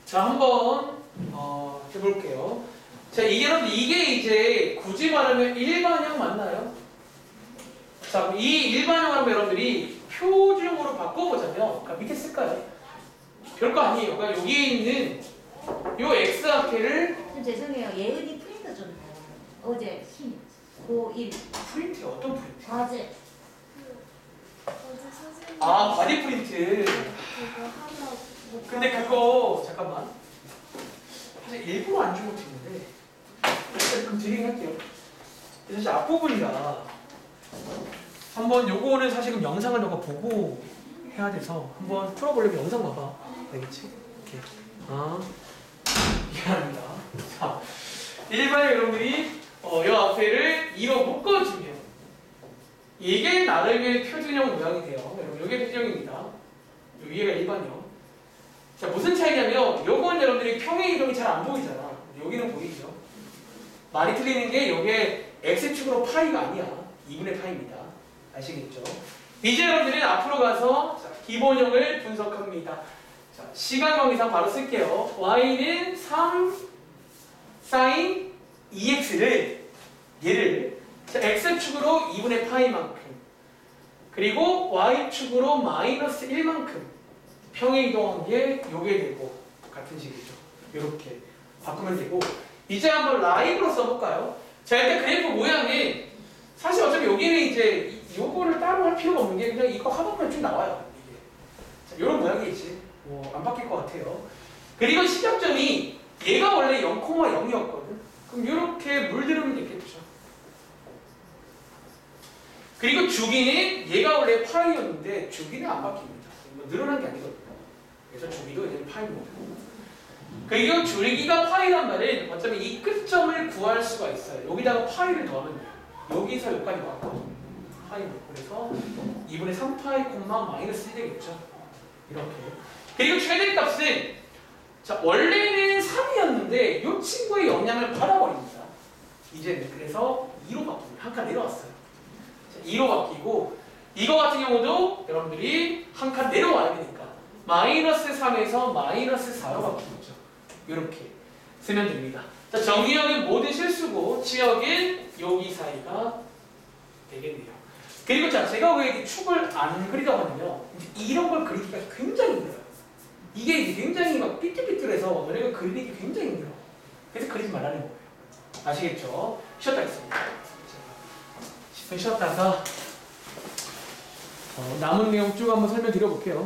자, 한번 해볼게요. 자, 이게 이제 굳이 말하면 일반형 맞나요? 자, 이 일반형 하면 여러분들이 표준형으로 바꿔보자면, 그러니까 밑에 쓸까요? 별거 아니에요. 그러니까 여기에 있는 요 x 앞에를 죄송해요. 예은이 프린터 좀 어제 고1 프린트 어떤 프린트? 과제 어제 선생님 아, 바디 프린트. 그거 하나 못 근데 받아서 그거 잠깐만. 사실 일부러 안 준 것도 있는데 그럼 드리긴 할게요. 사실 앞부분이라 한번 요거는 사실 그럼 영상을 너가 보고 해야 돼서 한번 풀어보려면 영상 봐봐. 알겠지? 이렇게. 아, 미안합니다. 자, 일반에 여러분들이 요 앞에를 2로 묶어주면 이게 나름의 표준형 모양이 돼요. 여러분, 이게 표준형입니다. 요 위에가 일반형. 자, 무슨 차이냐면 요건 여러분들이 평행 이동이 잘 안 보이잖아. 여기는 보이죠? 말이 틀리는 게 요게 x축으로 파이가 아니야. 2분의 파이입니다. 아시겠죠? 이제 여러분들은 앞으로 가서 자, 기본형을 분석합니다. 자, 시간 관계상 바로 쓸게요. y는 3 sin 2x를 얘를 자, x축으로 2분의 파이만큼 그리고 y축으로 마이너스 1만큼 평행 이동한 게 요게 되고 같은 식이죠. 요렇게 바꾸면 되고 이제 한번 라이브로 써볼까요? 자, 일단 그래프 모양이 사실 어차피 여기는 이제 요거를 따로 할 필요가 없는 게 그냥 이거 화면만 쭉 나와요. 이게. 자, 요런 모양이지. 뭐 안 바뀔 것 같아요. 그리고 시작점이 얘가 원래 0,0이었거든. 그럼 이렇게 물들으면 되겠죠. 그리고 주기는 얘가 원래 파이였는데 주기는 안 바뀝니다. 뭐 늘어난 게 아니거든요. 그래서 주기도 이제 파이입니다. 그리고 줄기가 파이란 말은 어차피 이 끝점을 구할 수가 있어요. 여기다가 파이를 더하면 돼요. 여기서 여기까지 왔거든요. 파이 그래서 2분의 3파이 콤마 마이너스 1 되겠죠. 이렇게. 그리고 최대값은 자 원래는 3이었는데 이 친구의 영향을 받아버립니다. 이제는 그래서 2로 바뀝니다. 한 칸 내려왔어요. 자, 2로 바뀌고 이거 같은 경우도 여러분들이 한 칸 내려와야 되니까 마이너스 3에서 마이너스 4로 바뀌겠죠. 이렇게 쓰면 됩니다. 자, 정의역은 모든 실수고 지역은 여기 사이가 되겠네요. 그리고 자, 제가 왜 이렇게 축을 안 그리려고 하냐면 이런 걸 그리기가 굉장히 힘들어요. 이게 굉장히 막 삐뚤삐뚤해서 너네가 그리는 게 굉장히 힘들어. 그래서 그리지 말라는 거예요. 아시겠죠? 쉬었다 했습니다. 10분 쉬었다가 남은 내용 쭉 한번 설명드려 볼게요.